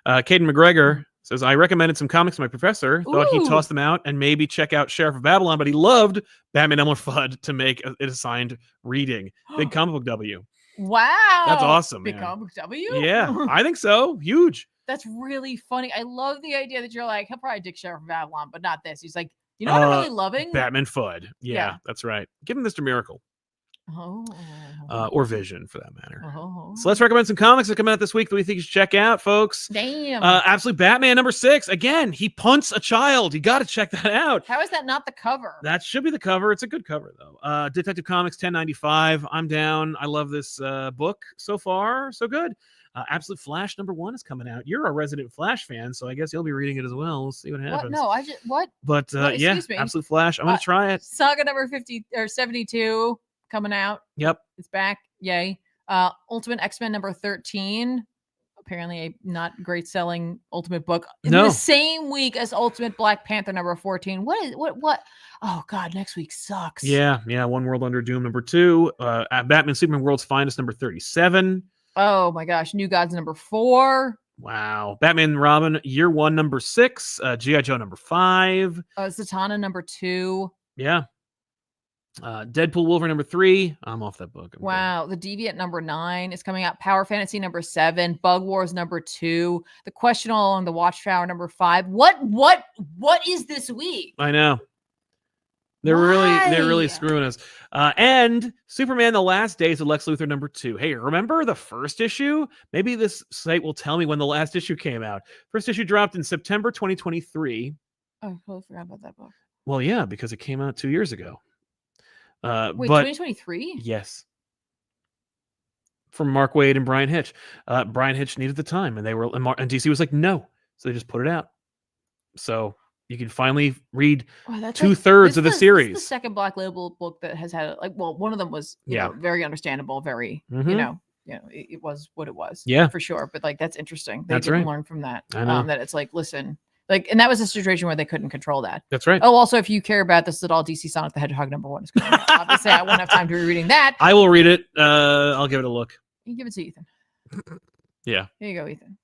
Caden McGregor says, I recommended some comics to my professor, thought he'd toss them out and maybe check out Sheriff of Babylon, but he loved Batman Elmer Fudd to make it assigned reading. Big comic book W. Wow. That's awesome. Big comic book W? Yeah, I think so. Huge. That's really funny. I love the idea that you're like, he'll probably dig Sheriff of Babylon, but not this. He's like, you know what I'm really loving? Batman Fudd. Yeah, that's right. Give him Mr. Miracle. or Vision for that matter. Oh. So let's recommend some comics that come out this week that we think you should check out, folks. Damn. Absolute Batman #6. Again, he punts a child. You got to check that out. How is that not the cover? That should be the cover. It's a good cover, though. Detective Comics 1095. I'm down. I love this book so far. So good. Absolute Flash #1 is coming out. You're a resident Flash fan, so I guess you'll be reading it as well. We'll see what happens. What? No, what? But yeah, excuse me. Absolute Flash. I'm going to try it. Saga number 50 or 72 coming out. Yep. It's back. Yay. Ultimate X-Men number 13. Apparently a not great selling Ultimate book. In the same week as Ultimate Black Panther number 14. What? Oh God, next week sucks. Yeah. One World Under Doom #2. Batman Superman World's Finest number 37. Oh my gosh, New Gods number 4. Wow. Batman and Robin Year 1 #6. G.I. Joe #5. Zatanna number 2. Yeah. Deadpool Wolverine #3. I'm off that book. Wow. The Deviant number 9 is coming out. Power Fantasy number 7. Bug Wars number 2. The Question All Along the Watchtower number 5. What is this week? I know. They're really screwing us. And Superman: The Last Days of Lex Luthor #2. Hey, remember the first issue? Maybe this site will tell me when the last issue came out. First issue dropped in September 2023. Oh, I totally forgot about that book. Well, yeah, because it came out 2 years ago. Wait, 2023? Yes. From Mark Waid and Brian Hitch. Brian Hitch needed the time, and DC was like, no. So they just put it out. So you can finally read 2/3 of the series. This is the second Black Label book that has had one of them was very understandable, very it was what it was, for sure. But that's interesting. They didn't learn from that. That it's listen, and that was a situation where they couldn't control that. That's right. Oh, also, if you care about this at all, DC Sonic the Hedgehog #1 is coming out. Obviously, I won't have time to be reading that. I will read it. I'll give it a look. You give it to Ethan. Yeah. Here you go, Ethan.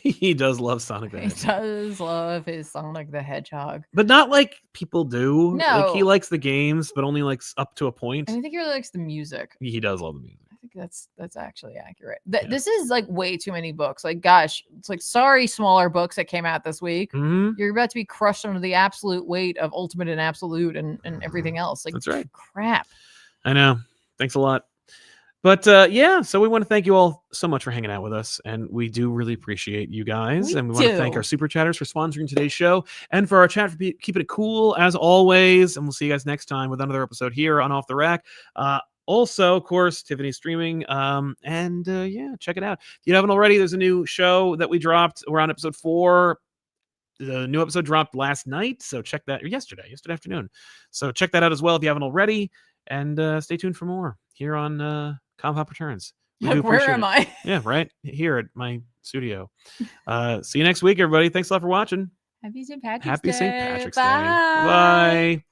He does love Sonic the Hedgehog. He does love his Sonic the Hedgehog. But not like people do. No. He likes the games, but only up to a point. And I think he really likes the music. He does love the music. I think that's actually accurate. This is way too many books. Gosh, it's sorry, smaller books that came out this week. Mm-hmm. You're about to be crushed under the absolute weight of Ultimate and Absolute and everything else. That's right. Crap. I know. Thanks a lot. But so we want to thank you all so much for hanging out with us, and we do really appreciate you guys. And we want to thank our super chatters for sponsoring today's show, and for our chat for keeping it cool as always. And we'll see you guys next time with another episode here on Off the Rack. Also, of course, Tiffany's streaming, and check it out. If you haven't already, there's a new show that we dropped. We're on episode 4. The new episode dropped last night, so check that. Yesterday afternoon. So check that out as well if you haven't already, and stay tuned for more here on ComicPop Returns. Where am I? Yeah, right here at my studio. See you next week, everybody. Thanks a lot for watching. Happy St. Patrick's Day. Happy St. Patrick's Day. Bye.